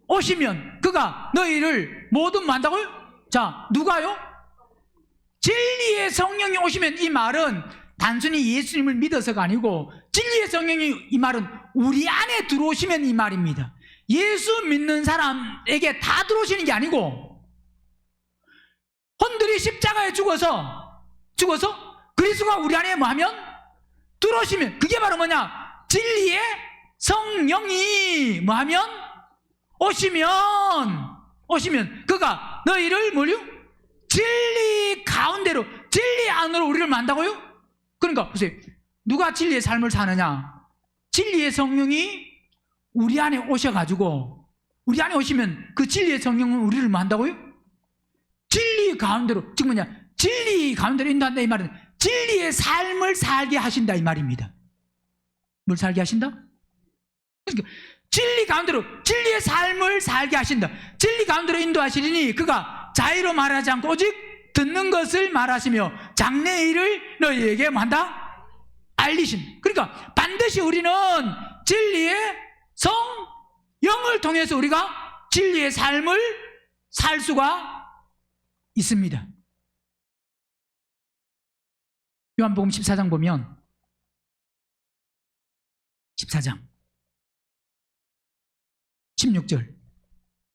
오시면 그가 너희를 모든 뭐 한다고요? 자, 누가요? 진리의 성령이 오시면, 이 말은 단순히 예수님을 믿어서가 아니고 진리의 성령이, 이 말은 우리 안에 들어오시면 이 말입니다. 예수 믿는 사람에게 다 들어오시는 게 아니고, 혼들이 십자가에 죽어서 그리스도가 우리 안에 뭐 하면? 들어오시면, 그게 바로 뭐냐? 진리의 성령이 뭐 하면? 오시면 그가 너희를 뭐요? 진리 가운데로, 진리 안으로 우리를 만다고요? 그러니까 보세요. 누가 진리의 삶을 사느냐? 진리의 성령이 우리 안에 오셔가지고, 우리 안에 오시면 그 진리의 성령은 우리를 뭐 한다고요? 진리 가운데로, 즉 뭐냐? 진리 가운데로 인도한다, 이 말은 진리의 삶을 살게 하신다, 이 말입니다. 뭘 살게 하신다? 그러니까 진리 가운데로, 진리의 삶을 살게 하신다. 진리 가운데로 인도하시리니 그가 자의로 말하지 않고 오직 듣는 것을 말하시며 장래의 일을 너희에게 뭐 한다? 알리신. 그러니까 반드시 우리는 진리의 성령을 통해서 우리가 진리의 삶을 살 수가 있습니다. 요한복음 14장 보면, 14장 16절,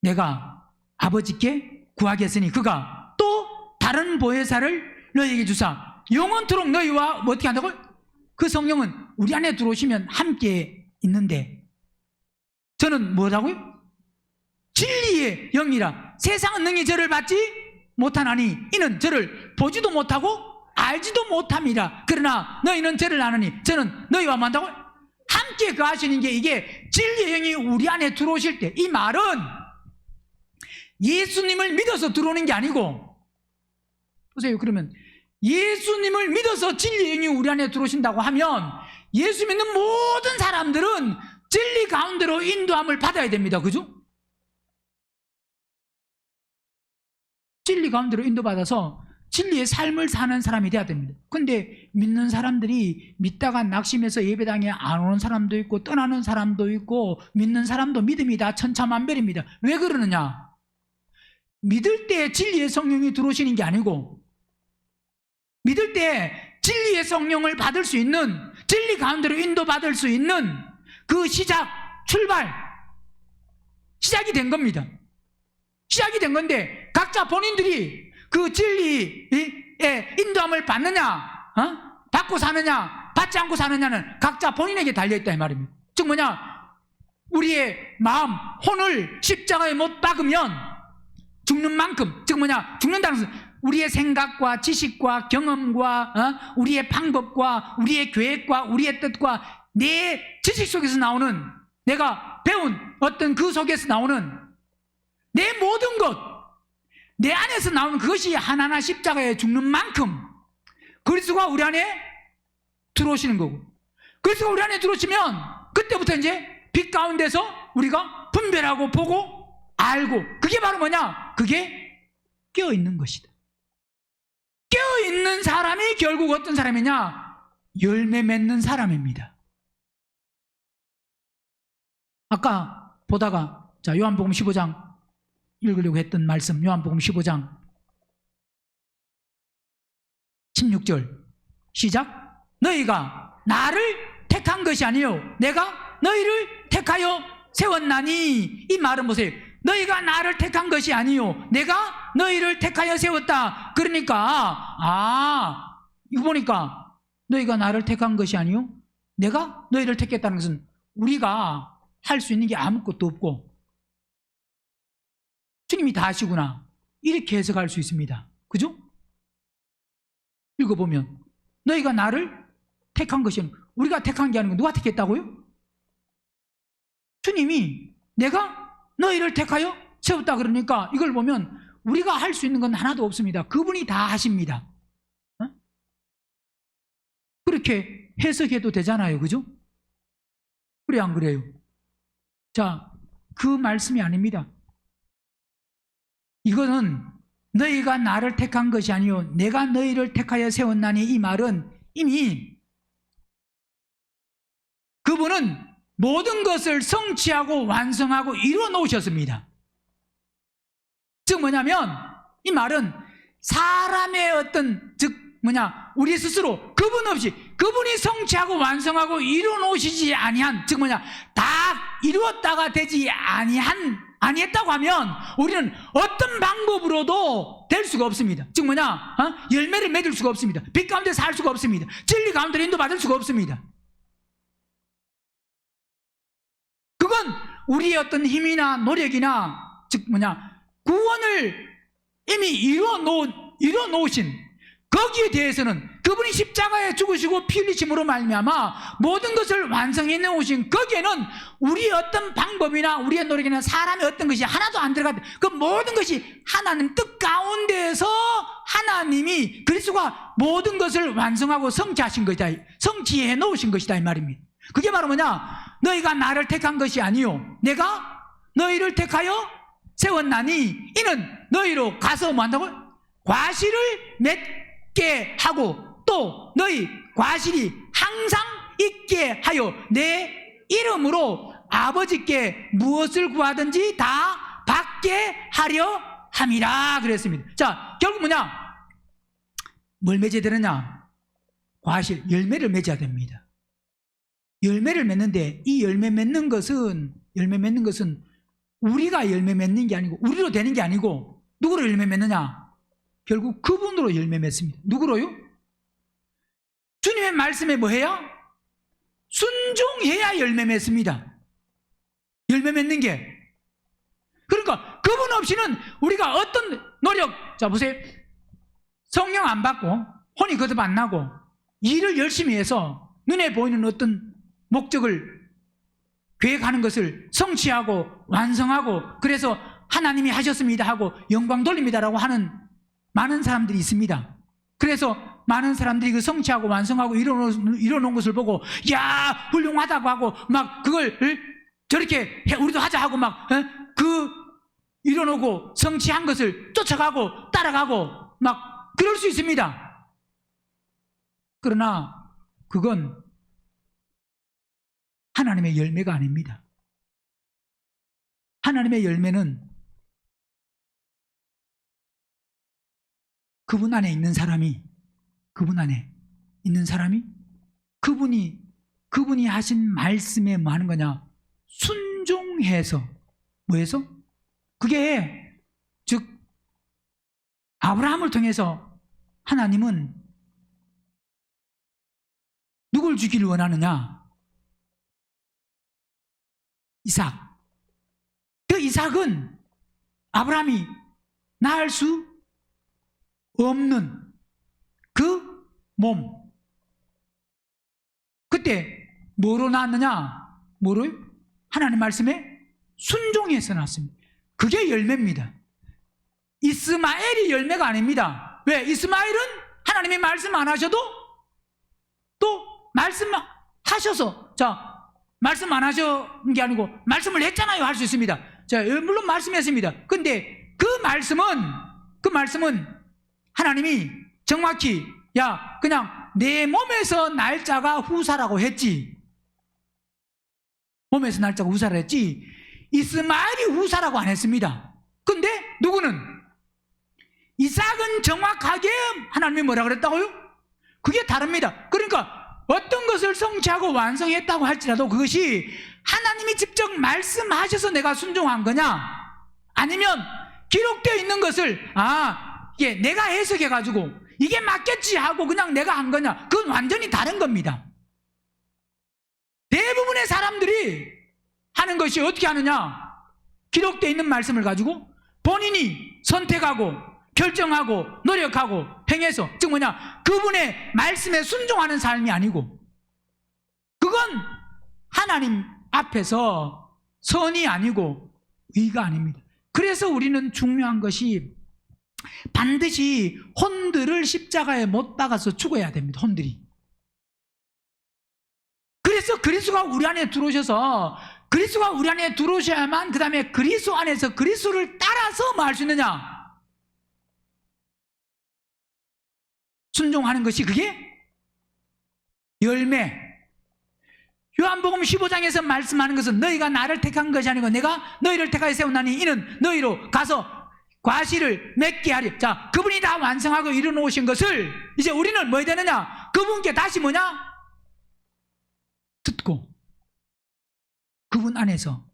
내가 아버지께 구하겠으니 그가 또 다른 보혜사를 너희에게 주사 영원토록 너희와 뭐 어떻게 한다고요? 그 성령은 우리 안에 들어오시면 함께 있는데, 저는 뭐라고요? 진리의 영이라 세상은 능히 저를 받지 못하나니 이는 저를 보지도 못하고 알지도 못함이라. 그러나 너희는 저를 아느니 저는 너희와 뭐 한다고요? 함께 거하시는 게, 이게 진리의 영이 우리 안에 들어오실 때, 이 말은 예수님을 믿어서 들어오는 게 아니고, 보세요. 그러면 예수님을 믿어서 진리의 영이 우리 안에 들어오신다고 하면 예수 믿는 모든 사람들은 진리 가운데로 인도함을 받아야 됩니다. 그죠? 진리 가운데로 인도받아서 진리의 삶을 사는 사람이 돼야 됩니다. 근데 믿는 사람들이 믿다가 낙심해서 예배당에 안 오는 사람도 있고 떠나는 사람도 있고, 믿는 사람도 믿음이 다 천차만별입니다. 왜 그러느냐? 믿을 때 진리의 성령이 들어오시는 게 아니고, 믿을 때 진리의 성령을 받을 수 있는, 진리 가운데로 인도받을 수 있는 그 시작이 된 겁니다. 시작이 된 건데, 각자 본인들이 그 진리의 인도함을 받느냐, 받고 사느냐, 받지 않고 사느냐는 각자 본인에게 달려있다, 이 말입니다. 즉 뭐냐? 우리의 마음, 혼을 십자가에 못 박으면 죽는 만큼, 즉 뭐냐? 죽는다는 것은 우리의 생각과 지식과 경험과 우리의 방법과 우리의 계획과 우리의 뜻과 내 지식 속에서 나오는, 내가 배운 어떤 그 속에서 나오는 내 모든 것, 내 안에서 나오는 그것이 하나하나 십자가에 죽는 만큼 그리스도가 우리 안에 들어오시는 거고, 그리스도가 우리 안에 들어오시면 그때부터 이제 빛 가운데서 우리가 분별하고 보고 알고, 그게 바로 뭐냐? 그게 깨어있는 것이다. 깨어있는 사람이 결국 어떤 사람이냐? 열매 맺는 사람입니다. 아까 보다가, 자, 요한복음 15장 읽으려고 했던 말씀, 요한복음 15장 16절 시작. 너희가 나를 택한 것이 아니요 내가 너희를 택하여 세웠나니. 이 말은 보세요. 너희가 나를 택한 것이 아니요 내가 너희를 택하여 세웠다. 그러니까 이거 보니까 너희가 나를 택한 것이 아니요 내가 너희를 택했다는 것은 우리가 할 수 있는 게 아무것도 없고 주님이 다 하시구나, 이렇게 해석할 수 있습니다. 그죠? 읽어보면 너희가 나를 택한 것이 아니고, 우리가 택한 게 아니고 누가 택했다고요? 주님이 내가 너희를 택하여 세웠다. 그러니까 이걸 보면 우리가 할 수 있는 건 하나도 없습니다. 그분이 다 하십니다. 그렇게 해석해도 되잖아요. 그죠? 그래 안 그래요? 자, 그 말씀이 아닙니다. 이거는 너희가 나를 택한 것이 아니요 내가 너희를 택하여 세웠나니, 이 말은 이미 그분은 모든 것을 성취하고 완성하고 이루어 놓으셨습니다. 즉 뭐냐면 이 말은 사람의 어떤 우리 스스로 그분 없이 그분이 성취하고 완성하고 이루어 놓으시지 아니한 즉 다 이루었다가 되지 아니했다고 하면 우리는 어떤 방법으로도 될 수가 없습니다. 즉 열매를 맺을 수가 없습니다. 빛 가운데 살 수가 없습니다. 진리 가운데 인도받을 수가 없습니다. 그건 우리의 어떤 힘이나 노력이나 즉 구원을 이미 이루어 놓으신 거기에 대해서는 그분이 십자가에 죽으시고 피 흘리심으로 말미암아 모든 것을 완성해 놓으신 거기에는 우리의 어떤 방법이나 우리의 노력이나 사람의 어떤 것이 하나도 안 들어가도 그 모든 것이 하나님 뜻 가운데에서 하나님이 그리스도가 모든 것을 완성하고 성취하신 것이다. 성취해 놓으신 것이다 이 말입니다. 그게 바로 너희가 나를 택한 것이 아니요 내가 너희를 택하여 세웠나니 이는 너희로 가서 뭐한다고? 과실을 맺게 하고 또 너희 과실이 항상 있게 하여 내 이름으로 아버지께 무엇을 구하든지 다 받게 하려 함이라 그랬습니다. 자, 결국 뭘 맺어야 되느냐? 과실, 열매를 맺어야 됩니다. 열매를 맺는데 이 열매 맺는 것은 우리가 열매 맺는 게 아니고 우리로 되는 게 아니고 누구로 열매 맺느냐? 결국 그분으로 열매 맺습니다. 누구로요? 주님의 말씀에 뭐해요? 순종해야 열매 맺습니다. 열매 맺는 게. 그러니까 그분 없이는 우리가 어떤 노력, 자 보세요. 성령 안 받고 혼이 거듭 안 나고 일을 열심히 해서 눈에 보이는 어떤 목적을 계획하는 것을 성취하고 완성하고 그래서 하나님이 하셨습니다 하고 영광 돌립니다라고 하는 많은 사람들이 있습니다. 그래서 많은 사람들이 그 성취하고 완성하고 이뤄놓은 것을 보고 야 훌륭하다고 하고 막 그걸 저렇게 우리도 하자 하고 막 그 이뤄놓고 성취한 것을 쫓아가고 따라가고 막 그럴 수 있습니다. 그러나 그건 하나님의 열매가 아닙니다. 하나님의 열매는 그분 안에 있는 사람이 그분이 하신 말씀에 뭐 하는 거냐? 순종해서 뭐해서? 그게 즉 아브라함을 통해서 하나님은 누굴 주기를 원하느냐? 이삭. 그 이삭은 아브라함이 낳을 수 없는 그 몸. 그때 뭐로 낳았느냐? 뭐로요? 하나님 말씀에 순종해서 낳았습니다. 그게 열매입니다. 이스마엘이 열매가 아닙니다. 왜? 이스마엘은 하나님이 말씀 안 하셔도 또 말씀하셔서 말씀 안 하신 게 아니고 말씀을 했잖아요 할 수 있습니다. 자, 물론 말씀했습니다. 근데 그 말씀은 하나님이 정확히 그냥 내 몸에서 날짜가 후사라고 했지. 몸에서 날짜가 후사라 했지 이스마엘이 후사라고 안 했습니다. 근데 누구는? 이삭은 정확하게 하나님이 뭐라 그랬다고요? 그게 다릅니다. 그러니까 어떤 것을 성취하고 완성했다고 할지라도 그것이 하나님이 직접 말씀하셔서 내가 순종한 거냐? 아니면 기록되어 있는 것을 이게 내가 해석해가지고 이게 맞겠지 하고 그냥 내가 한 거냐? 그건 완전히 다른 겁니다. 대부분의 사람들이 하는 것이 어떻게 하느냐? 기록되어 있는 말씀을 가지고 본인이 선택하고 결정하고 노력하고 행해서 즉 그분의 말씀에 순종하는 삶이 아니고 그건 하나님 앞에서 선이 아니고 의가 아닙니다. 그래서 우리는 중요한 것이 반드시 혼들을 십자가에 못 박아서 죽어야 됩니다. 혼들이. 그래서 그리스도가 우리 안에 들어오셔서 그리스도가 우리 안에 들어오셔야만 그 다음에 그리스도 안에서 그리스도를 따라서 뭐 할 수 있느냐? 순종하는 것이 그게 열매. 요한복음 15장에서 말씀하는 것은 너희가 나를 택한 것이 아니고 내가 너희를 택하여 세웠나니 이는 너희로 가서 과실을 맺게 하리. 자, 그분이 다 완성하고 이루어놓으신 것을 이제 우리는 뭐 해야 되느냐? 그분께 다시 뭐냐? 듣고 그분 안에서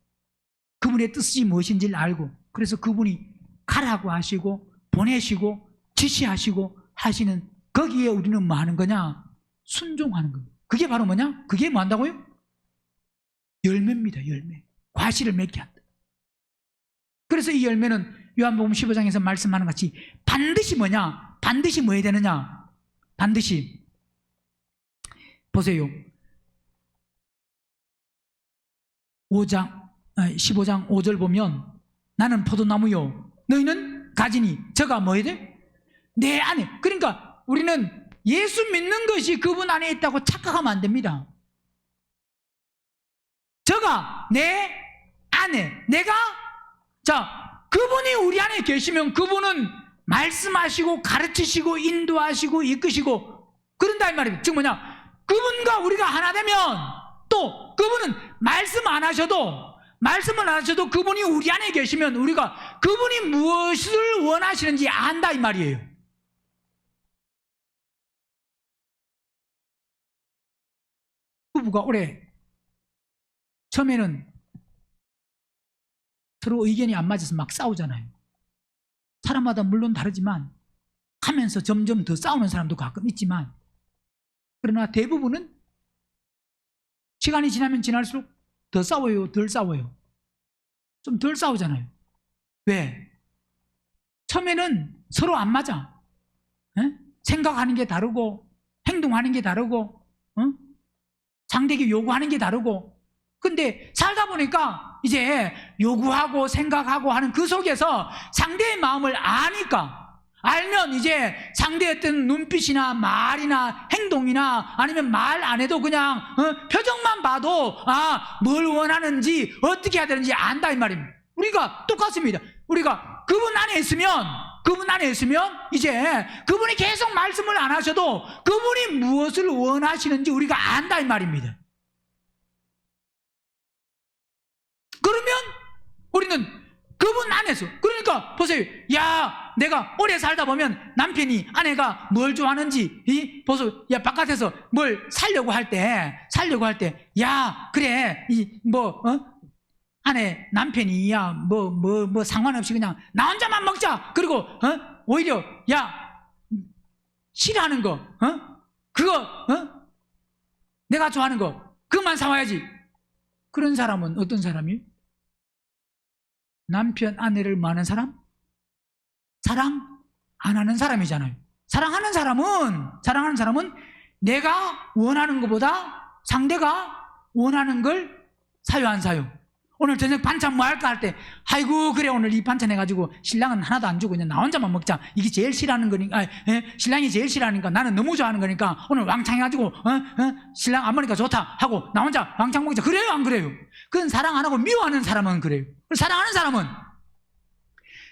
그분의 뜻이 무엇인지를 알고, 그래서 그분이 가라고 하시고 보내시고 지시하시고 하시는 거기에 우리는 뭐 하는 거냐? 순종하는 겁니다. 그게 바로 뭐냐? 그게 뭐 한다고요? 열매입니다. 열매. 과실을 맺게 한다. 그래서 이 열매는 요한복음 15장에서 말씀하는 같이 반드시 뭐냐? 반드시 뭐 해야 되느냐? 반드시 보세요. 15장 5절 보면 나는 포도나무요 너희는 가지니 저가 뭐 해야 돼? 내 안에. 그러니까 우리는 예수 믿는 것이 그분 안에 있다고 착각하면 안 됩니다. 저가 내 안에, 내가, 자, 그분이 우리 안에 계시면 그분은 말씀하시고 가르치시고 인도하시고 이끄시고 그런다 이 말이에요. 즉 뭐냐? 그분과 우리가 하나 되면 또 그분은 말씀을 안 하셔도 그분이 우리 안에 계시면 우리가 그분이 무엇을 원하시는지 안다 이 말이에요. 부부가 올해 처음에는 서로 의견이 안 맞아서 막 싸우잖아요. 사람마다 물론 다르지만 하면서 점점 더 싸우는 사람도 가끔 있지만, 그러나 대부분은 시간이 지나면 지날수록 더 싸워요, 덜 싸워요? 좀 덜 싸우잖아요. 왜? 처음에는 서로 안 맞아. 에? 생각하는 게 다르고 행동하는 게 다르고 상대에게 요구하는 게 다르고, 근데 살다 보니까 이제 요구하고 생각하고 하는 그 속에서 상대의 마음을 아니까, 알면 이제 상대의 어떤 눈빛이나 말이나 행동이나 아니면 말 안 해도 그냥 표정만 봐도 뭘 원하는지 어떻게 해야 되는지 안다 이 말입니다. 우리가 똑같습니다. 우리가 그분 안에 있으면 이제 그분이 계속 말씀을 안 하셔도 그분이 무엇을 원하시는지 우리가 안다 이 말입니다. 그러면 우리는 그분 안에서, 그러니까 보세요. 야, 내가 오래 살다 보면 남편이, 아내가 뭘 좋아하는지 보세요. 야, 바깥에서 뭘 사려고 할 때 야, 그래, 아내, 남편이, 야, 뭐 상관없이 그냥 나 혼자만 먹자. 그리고 오히려 야, 싫어하는 거, 그거, 내가 좋아하는 거 그것만 사와야지. 그런 사람은 어떤 사람이에요? 남편, 아내를 뭐 하는 사람? 사랑 안 하는 사람이잖아요. 사랑하는 사람은 내가 원하는 것보다 상대가 원하는 걸 사요, 안 사요? 오늘 저녁 반찬 뭐 할까 할 때, 아이고 그래 오늘 이 반찬 해가지고 신랑은 하나도 안 주고 그냥 나 혼자만 먹자. 이게 제일 싫어하는 거니까, 신랑이 제일 싫어하니까 나는 너무 좋아하는 거니까 오늘 왕창 해가지고 신랑 안 먹으니까 좋다 하고 나 혼자 왕창 먹자. 그래요, 안 그래요? 그건 사랑 안 하고 미워하는 사람은 그래요. 사랑하는 사람은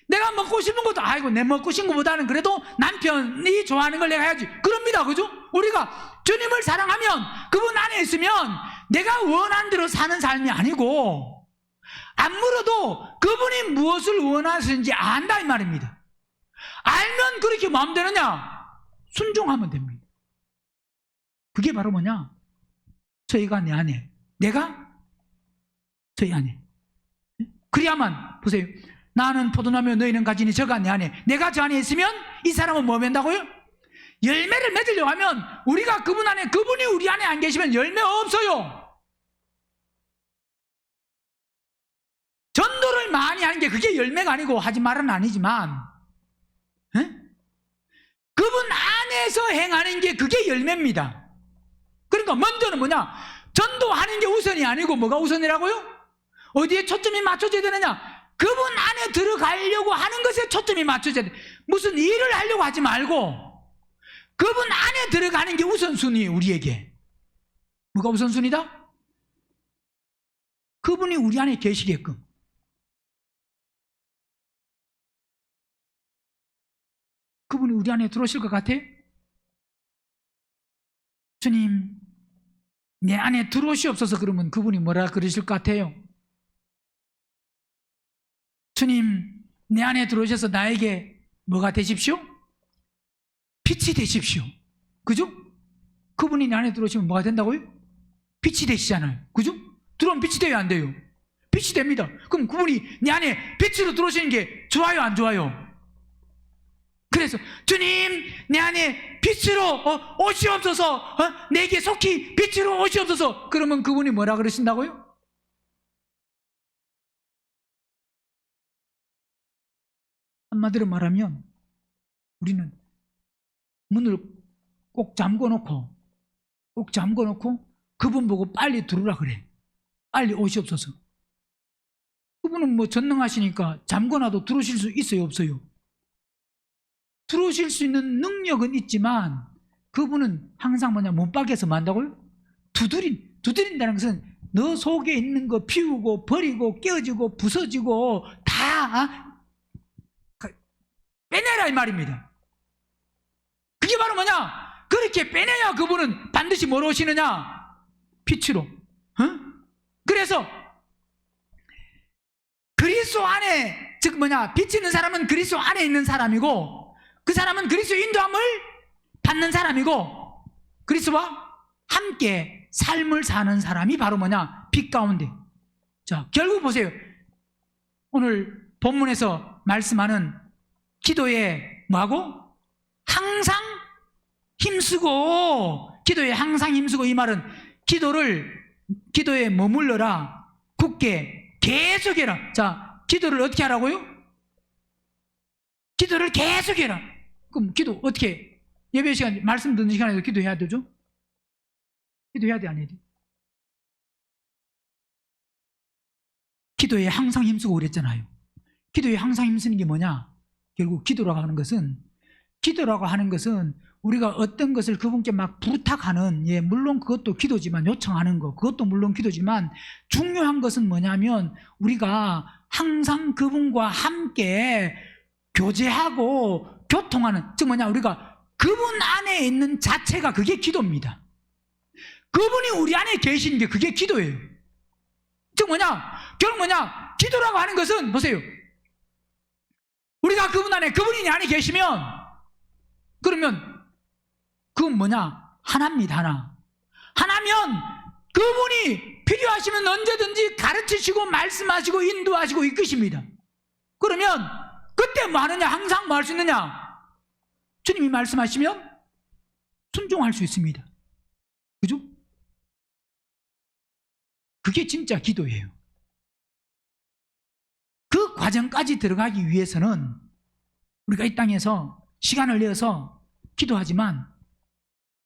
내가 먹고 싶은 것도, 아이고 내 먹고 싶은 것보다는 그래도 남편이 좋아하는 걸 내가 해야지. 그럽니다, 그죠? 우리가 주님을 사랑하면, 그분 안에 있으면 내가 원하는 대로 사는 삶이 아니고, 안 물어도 그분이 무엇을 원하시는지 안다 이 말입니다. 알면 그렇게 마음 되느냐? 순종하면 됩니다. 그게 바로 뭐냐? 저희가 내 안에, 내가 저희 안에. 그래야만, 보세요. 나는 포도나무 너희는 가지니 저가 내 안에, 내가 저 안에 있으면 이 사람은 뭐 맺는다고요? 열매를 맺으려고 하면 우리가 그분 안에, 그분이 우리 안에 안 계시면 열매 없어요. 전도를 많이 하는 게 그게 열매가 아니고, 하지 말은 아니지만 그분 안에서 행하는 게 그게 열매입니다. 그러니까 먼저는 뭐냐? 전도하는 게 우선이 아니고 뭐가 우선이라고요? 어디에 초점이 맞춰져야 되느냐? 그분 안에 들어가려고 하는 것에 초점이 맞춰져야 돼. 무슨 일을 하려고 하지 말고 그분 안에 들어가는 게 우선순위예요. 우리에게 뭐가 우선순위다? 그분이 우리 안에 계시게끔. 그분이 우리 안에 들어오실 것 같아요? 주님, 내 안에 들어오시옵소서 그러면 그분이 뭐라 그러실 것 같아요? 주님, 내 안에 들어오셔서 나에게 뭐가 되십시오? 빛이 되십시오. 그죠? 그분이 내 안에 들어오시면 뭐가 된다고요? 빛이 되시잖아요. 그죠? 들어오면 빛이 돼요, 안 돼요? 빛이 됩니다. 그럼 그분이 내 안에 빛으로 들어오시는 게 좋아요, 안 좋아요? 그래서 주님, 내 안에 빛으로 오시옵소서, 내게 속히 빛으로 오시옵소서. 그러면 그분이 뭐라 그러신다고요? 한마디로 말하면 우리는 문을 꼭 잠궈놓고 그분 보고 빨리 들어오라 그래. 빨리 오시옵소서. 그분은 뭐 전능하시니까 잠궈놔도 들어오실 수 있어요, 없어요? 들어오실 수 있는 능력은 있지만 그분은 항상 뭐냐, 문밖에서 뭐 한다고요? 두드린다는 것은 너 속에 있는 거 피우고 버리고 깨어지고 부서지고 다 빼내라 이 말입니다. 그게 바로 뭐냐? 그렇게 빼내야 그분은 반드시 뭐로 오시느냐? 빛으로. 그래서 그리스도 안에, 즉 뭐냐, 빛이 있는 사람은 그리스도 안에 있는 사람이고, 그 사람은 그리스도 인도함을 받는 사람이고, 그리스도와 함께 삶을 사는 사람이 바로 뭐냐? 빛 가운데. 자, 결국 보세요. 오늘 본문에서 말씀하는 기도에 뭐하고? 항상 힘쓰고, 기도에 항상 힘쓰고, 이 말은 기도에 머물러라, 굳게 계속해라. 자, 기도를 어떻게 하라고요? 기도를 계속해라. 그럼 기도 어떻게? 예배 시간, 말씀 듣는 시간에도 기도해야 되죠? 기도해야 돼, 안 해야 돼? 기도에 항상 힘쓰고 그랬잖아요. 기도에 항상 힘쓰는 게 뭐냐? 결국 기도라고 하는 것은 우리가 어떤 것을 그분께 막 부탁하는, 물론 그것도 기도지만, 요청하는 거, 그것도 물론 기도지만, 중요한 것은 뭐냐면 우리가 항상 그분과 함께 교제하고 교통하는, 즉 뭐냐, 우리가 그분 안에 있는 자체가 그게 기도입니다. 그분이 우리 안에 계신 게 그게 기도예요. 즉 뭐냐, 결국 뭐냐, 기도라고 하는 것은 보세요. 우리가 그분 안에, 그분이 내 안에 계시면, 그러면 그건 뭐냐? 하나입니다, 하나. 하나면 그분이 필요하시면 언제든지 가르치시고 말씀하시고 인도하시고 이끄십니다. 그러면 그때 뭐 하느냐? 항상 뭐 할 수 있느냐? 주님이 말씀하시면 순종할 수 있습니다. 그죠? 그게 진짜 기도예요. 그 과정까지 들어가기 위해서는 우리가 이 땅에서 시간을 내어서 기도하지만,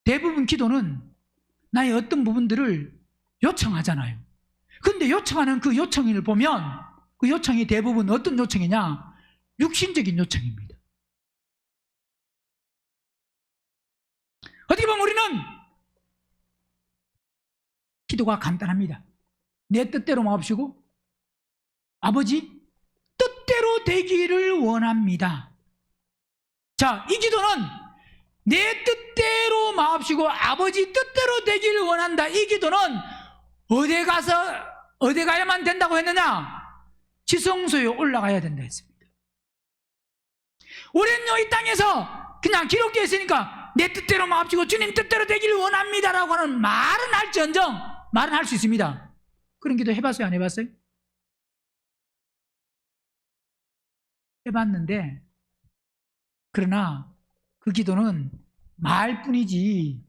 대부분 기도는 나의 어떤 부분들을 요청하잖아요. 그런데 요청하는 그 요청을 보면 그 요청이 대부분 어떤 요청이냐? 육신적인 요청입니다. 어떻게 보면 우리는 기도가 간단합니다. 내 뜻대로 마옵시고 아버지 뜻대로 되기를 원합니다. 자, 이 기도는 내 뜻대로 마옵시고 아버지 뜻대로 되기를 원한다. 이 기도는 어디 가야만 된다고 했느냐? 지성소에 올라가야 된다 했습니다. 우리는요, 이 땅에서 그냥 기록되어 있으니까 내 뜻대로 마옵시고 주님 뜻대로 되기를 원합니다라고 하는 말은 할지언정, 말은 할 수 있습니다. 그런 기도 해봤어요, 안 해봤어요? 해봤는데, 그러나 그 기도는 말뿐이지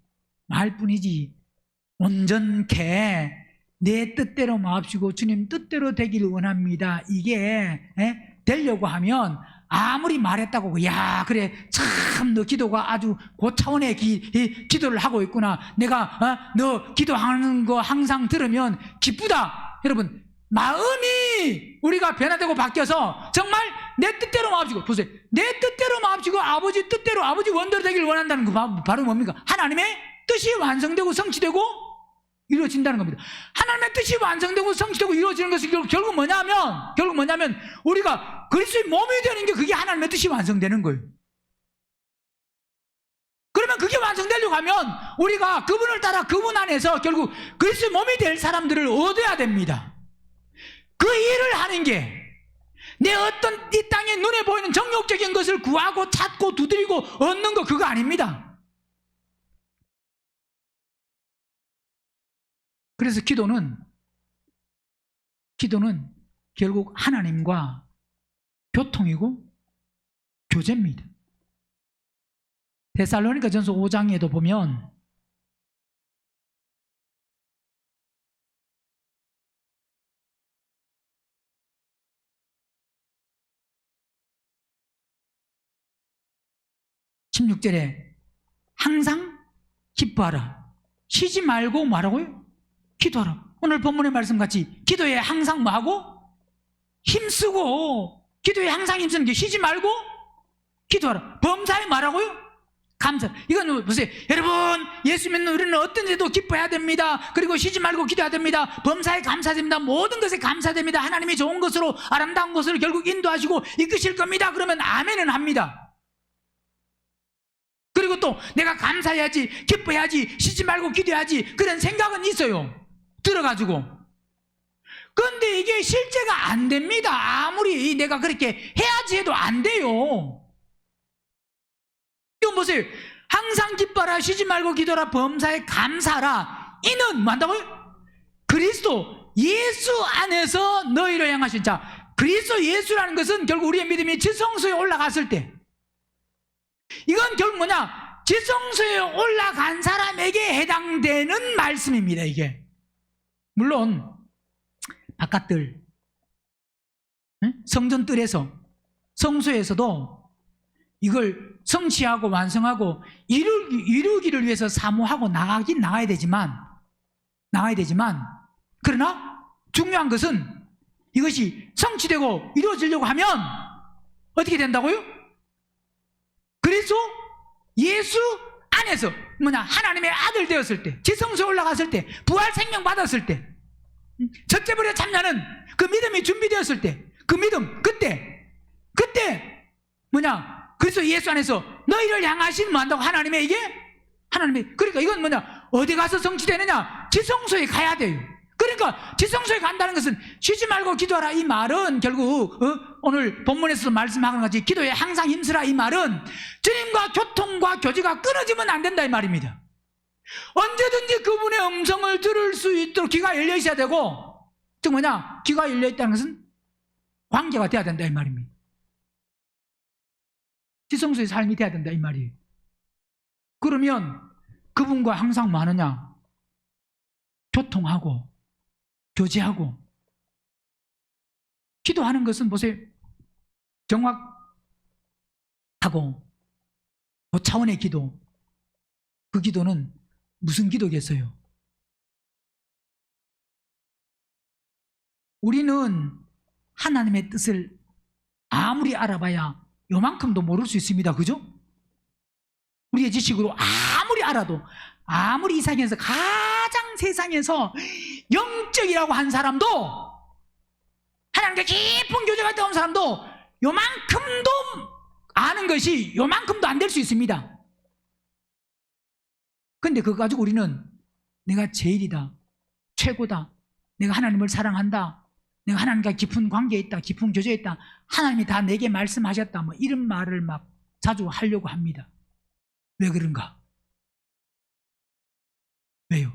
온전케 내 뜻대로 마옵시고 주님 뜻대로 되기를 원합니다, 이게 되려고 하면 아무리 말했다고 야 그래 참 너 기도가 아주 고차원의 기도를 하고 있구나, 내가 너 기도하는 거 항상 들으면 기쁘다. 여러분, 마음이 우리가 변화되고 바뀌어서 정말 내 뜻대로 마옵시고, 보세요, 내 뜻대로 마옵시고 아버지 뜻대로, 아버지 원대로 되기를 원한다는 거 바로 뭡니까? 하나님의 뜻이 완성되고 성취되고 이루어진다는 겁니다. 하나님의 뜻이 완성되고 성취되고 이루어지는 것이 결국 뭐냐면 우리가 그리스도의 몸이 되는 게, 그게 하나님의 뜻이 완성되는 거예요. 그러면 그게 완성되려고 하면 우리가 그분을 따라 그분 안에서 결국 그리스도의 몸이 될 사람들을 얻어야 됩니다. 그 일을 하는 게 내 어떤 이 땅에 눈에 보이는 정욕적인 것을 구하고 찾고 두드리고 얻는 거 그거 아닙니다. 그래서 기도는 결국 하나님과 교통이고 교제입니다. 데살로니가 전서 5장에도 보면 (16절에) 항상 기뻐하라. 쉬지 말고 뭐하라고요? 기도하라. 오늘 본문의 말씀같이 기도에 항상 뭐하고? 힘쓰고. 기도에 항상 힘쓰는 게 쉬지 말고 기도하라. 범사에 말하고요? 감사. 이건 보세요. 여러분, 예수 믿는 우리는 어떤 데도 기뻐해야 됩니다. 그리고 쉬지 말고 기도해야 됩니다. 범사에 감사됩니다. 모든 것에 감사됩니다. 하나님이 좋은 것으로 아름다운 것으로 결국 인도하시고 이끄실 겁니다. 그러면 아멘은 합니다. 그리고 또 내가 감사해야지, 기뻐해야지, 쉬지 말고 기도해야지, 그런 생각은 있어요. 들어가지고. 그런데 이게 실제가 안 됩니다. 아무리 내가 그렇게 해야지 해도 안 돼요. 이건 보세요. 항상 기뻐하라, 쉬지 말고 기도하라, 범사에 감사하라. 이는 뭐 한다고요? 그리스도 예수 안에서 너희를 향하신 자. 그리스도 예수라는 것은 결국 우리의 믿음이 지성소에 올라갔을 때, 이건 결국 뭐냐? 지성소에 올라간 사람에게 해당되는 말씀입니다. 이게 물론 바깥들 성전뜰에서 성소에서도 이걸 성취하고 완성하고 이루기를 위해서 사모하고 나가긴 나가야 되지만 그러나 중요한 것은 이것이 성취되고 이루어지려고 하면 어떻게 된다고요? 그래서 예수 안에서 뭐냐? 하나님의 아들 되었을 때, 지성소에 올라갔을 때, 부활 생명 받았을 때, 첫째 벌에 참여하는 그 믿음이 준비되었을 때, 그 믿음, 그때 뭐냐? 그래서 예수 안에서 너희를 향하신 뭐 한다고? 하나님의 그러니까 이건 뭐냐? 어디 가서 성취되느냐? 지성소에 가야 돼요. 그러니까 지성소에 간다는 것은 쉬지 말고 기도하라. 이 말은 결국 오늘 본문에서 말씀하는 것 같이 기도에 항상 힘쓰라. 이 말은 주님과 교통과 교제가 끊어지면 안 된다 이 말입니다. 언제든지 그분의 음성을 들을 수 있도록 귀가 열려 있어야 되고, 즉 뭐냐? 귀가 열려 있다는 것은 관계가 돼야 된다 이 말입니다. 지성소의 삶이 돼야 된다 이 말이에요. 그러면 그분과 항상 뭐 하느냐? 교통하고 교제하고. 기도하는 것은 보세요. 정확하고 고차원의 기도. 그 기도는 무슨 기도겠어요? 우리는 하나님의 뜻을 아무리 알아봐야 요만큼도 모를 수 있습니다. 그죠? 우리의 지식으로 아무리 알아도, 아무리 이 세상에서 가장 세상에서 영적이라고 한 사람도, 하나님과 깊은 교제가 있다고 한 사람도 요만큼도 아는 것이 요만큼도 안 될 수 있습니다. 근데 그거 가지고 우리는 내가 제일이다, 최고다, 내가 하나님을 사랑한다, 내가 하나님과 깊은 관계에 있다, 깊은 교제에 있다, 하나님이 다 내게 말씀하셨다, 뭐 이런 말을 막 자주 하려고 합니다. 왜 그런가? 왜요?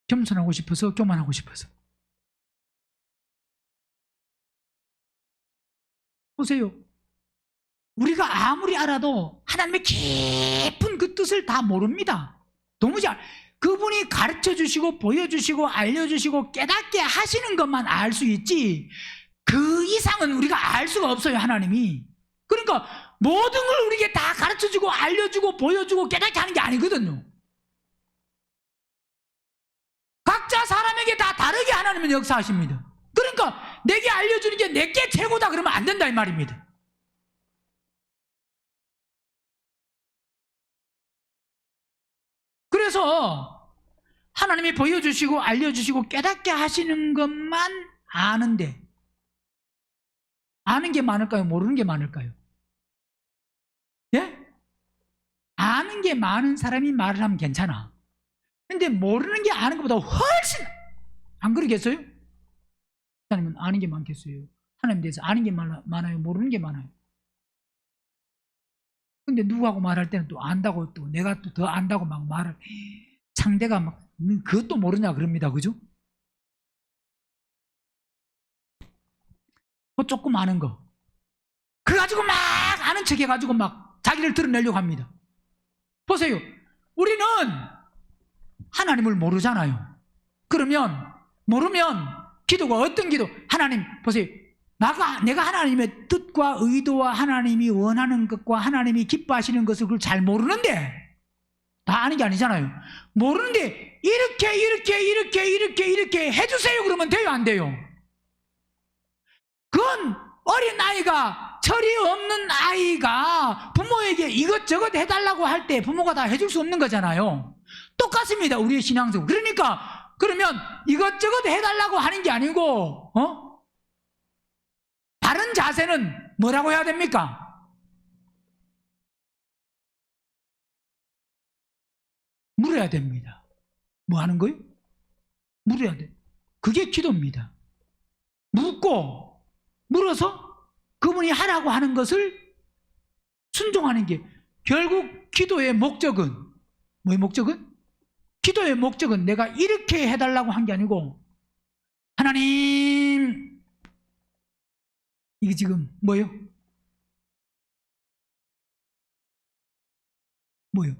겸손하고 싶어서, 교만하고 싶어서. 보세요. 우리가 아무리 알아도 하나님의 깊은 그 뜻을 다 모릅니다. 도무지 그분이 가르쳐 주시고 보여주시고 알려주시고 깨닫게 하시는 것만 알 수 있지, 그 이상은 우리가 알 수가 없어요. 하나님이. 그러니까 모든 걸 우리에게 다 가르쳐주고 알려주고 보여주고 깨닫게 하는 게 아니거든요. 각자 사람에게 다 다르게 하나님은 역사하십니다. 그러니까 내게 알려주는 게 내게 최고다 그러면 안 된다 이 말입니다. 그래서 하나님이 보여주시고 알려주시고 깨닫게 하시는 것만 아는데, 아는 게 많을까요? 모르는 게 많을까요? 예? 아는 게 많은 사람이 말을 하면 괜찮아. 근데 모르는 게 아는 것보다 훨씬 안 그러겠어요? 하나님은 아는 게 많겠어요? 하나님에 대해서 아는 게 많아요? 모르는 게 많아요? 근데 누구하고 말할 때는 또 안다고, 또 내가 또 더 안다고 막 말을, 상대가 막 그것도 모르냐 그럽니다. 그죠? 그 조금 아는 거 그거 가지고 막 아는 척 해가지고 막 자기를 드러내려고 합니다. 보세요, 우리는 하나님을 모르잖아요. 그러면 모르면 기도가 어떤 기도, 하나님 보세요, 내가 하나님의 뜻과 의도와 하나님이 원하는 것과 하나님이 기뻐하시는 것을 그걸 잘 모르는데, 다 아는 게 아니잖아요. 모르는데 이렇게 해주세요 그러면 돼요, 안 돼요? 그건 어린 아이가, 철이 없는 아이가 부모에게 이것저것 해달라고 할 때 부모가 다 해줄 수 없는 거잖아요. 똑같습니다, 우리의 신앙생활. 그러니까 그러면 이것저것 해달라고 하는 게 아니고, 바른 자세는 뭐라고 해야 됩니까? 물어야 됩니다. 뭐 하는 거요? 물어야 돼. 그게 기도입니다. 묻고, 물어서 그분이 하라고 하는 것을 순종하는 게, 결국 기도의 목적은, 뭐의 목적은? 기도의 목적은 내가 이렇게 해달라고 한 게 아니고, 하나님, 이게 지금 뭐예요? 뭐예요?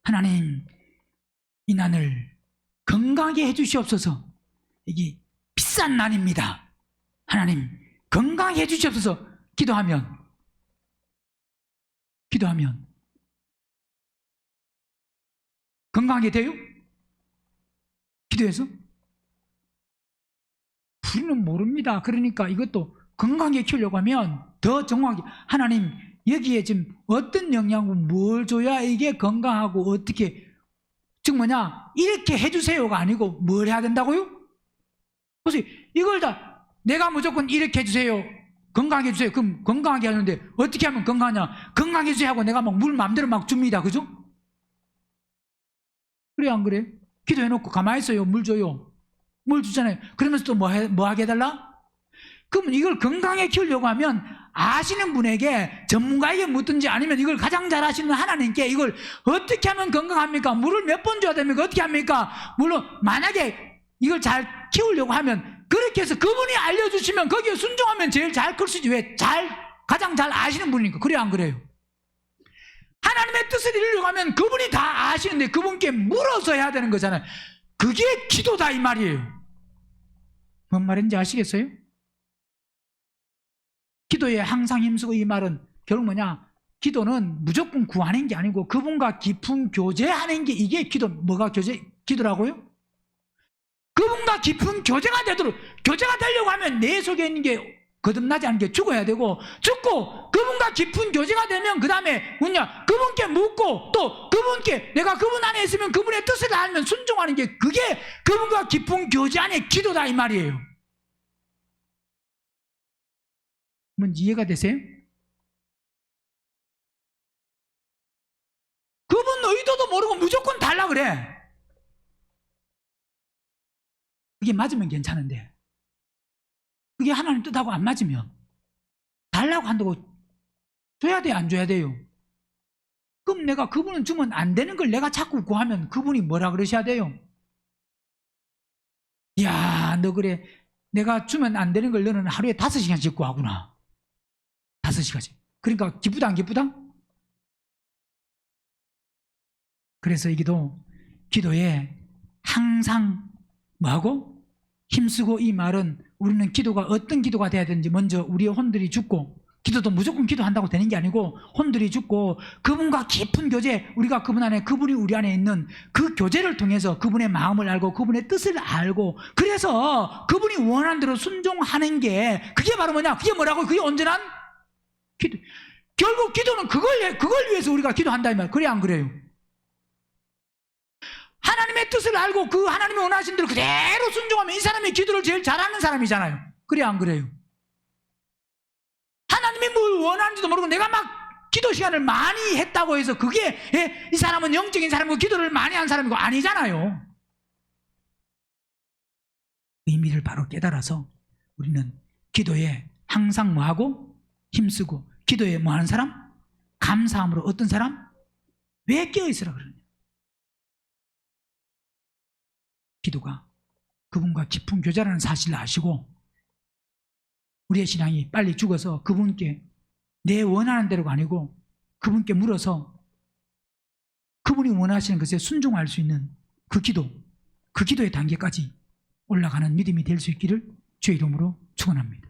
하나님, 이 난을 건강하게 해주시옵소서. 이게 비싼 난입니다. 하나님, 건강하게 해주시옵소서. 기도하면 건강하게 돼요? 기도해서? 우리는 모릅니다. 그러니까 이것도 건강하게 키우려고 하면 더 정확하게, 하나님 여기에 지금 어떤 영양분 뭘 줘야 이게 건강하고, 어떻게, 즉 뭐냐, 이렇게 해주세요가 아니고 뭘 해야 된다고요? 보세요, 이걸 다 내가 무조건 이렇게 해주세요, 건강하게 해주세요, 그럼 건강하게 하는데 어떻게 하면 건강하냐, 건강하게 해주세요 하고 내가 막 물 마음대로 막 줍니다. 그죠? 그래 안 그래? 기도해놓고 가만히 있어요. 물 줘요. 물 주잖아요. 그러면서 또 뭐 하게 해달라? 그러면 이걸 건강하게 키우려고 하면 아시는 분에게, 전문가에게 묻든지, 아니면 이걸 가장 잘 아시는 하나님께 이걸 어떻게 하면 건강합니까? 물을 몇 번 줘야 됩니까? 어떻게 합니까? 물론 만약에 이걸 잘 키우려고 하면 그렇게 해서 그분이 알려주시면 거기에 순종하면 제일 잘 클 수 있지. 왜? 가장 잘 아시는 분이니까. 그래요 안 그래요? 하나님의 뜻을 이루려고 하면 그분이 다 아시는데 그분께 물어서 해야 되는 거잖아요. 그게 기도다 이 말이에요. 뭔 말인지 아시겠어요? 기도에 항상 힘쓰고, 이 말은 결국 뭐냐, 기도는 무조건 구하는 게 아니고 그분과 깊은 교제하는 게, 이게 기도. 뭐가 기도라고요? 그분과 깊은 교제가 되려고 하면 내 속에 있는 게 거듭나지 않은 게 죽어야 되고, 죽고 그분과 깊은 교제가 되면 그 다음에 뭐냐, 그분께 묻고, 또 그분께, 내가 그분 안에 있으면 그분의 뜻을 알면 순종하는 게, 그게 그분과 깊은 교제 안에 기도다 이 말이에요. 뭔지 이해가 되세요? 그분 의도도 모르고 무조건 달라 그래. 그게 맞으면 괜찮은데, 그게 하나님 뜻하고 안 맞으면, 달라고 한다고 줘야 돼요, 안 줘야 돼요? 그럼 내가 그분은 주면 안 되는 걸 내가 자꾸 구하면 그분이 뭐라 그러셔야 돼요? 야, 너 그래, 내가 주면 안 되는 걸 너는 하루에 5시간씩 구하구나. 5시간씩. 그러니까 기쁘다 안 기쁘다? 그래서 기도에 항상 뭐하고? 힘쓰고. 이 말은 우리는 기도가 어떤 기도가 돼야 되는지 먼저 우리의 혼들이 죽고, 기도도 무조건 기도한다고 되는 게 아니고 혼들이 죽고, 그분과 깊은 교제, 우리가 그분 안에, 그분이 우리 안에 있는 그 교제를 통해서 그분의 마음을 알고 그분의 뜻을 알고, 그래서 그분이 원하는 대로 순종하는 게, 그게 바로 뭐냐, 그게 뭐라고? 그게 온전한 기도. 결국 기도는 그걸 위해서 우리가 기도한다 이 말. 그래 안 그래요? 하나님의 뜻을 알고 그 하나님이 원하신 대로 그대로 순종하면 이 사람이 기도를 제일 잘하는 사람이잖아요. 그래 안 그래요? 하나님이 뭘 원하는지도 모르고 내가 막 기도 시간을 많이 했다고 해서 그게 이 사람은 영적인 사람이고 기도를 많이 한 사람이고 아니잖아요. 의미를 바로 깨달아서 우리는 기도에 항상 뭐하고 힘쓰고, 기도에 뭐하는 사람? 감사함으로. 어떤 사람? 왜 깨어있으라 그러냐? 기도가 그분과 깊은 교제라는 사실을 아시고 우리의 신앙이 빨리 죽어서 그분께 내 원하는 대로가 아니고 그분께 물어서 그분이 원하시는 것에 순종할 수 있는 그 기도의 단계까지 올라가는 믿음이 될 수 있기를 주의 이름으로 축원합니다.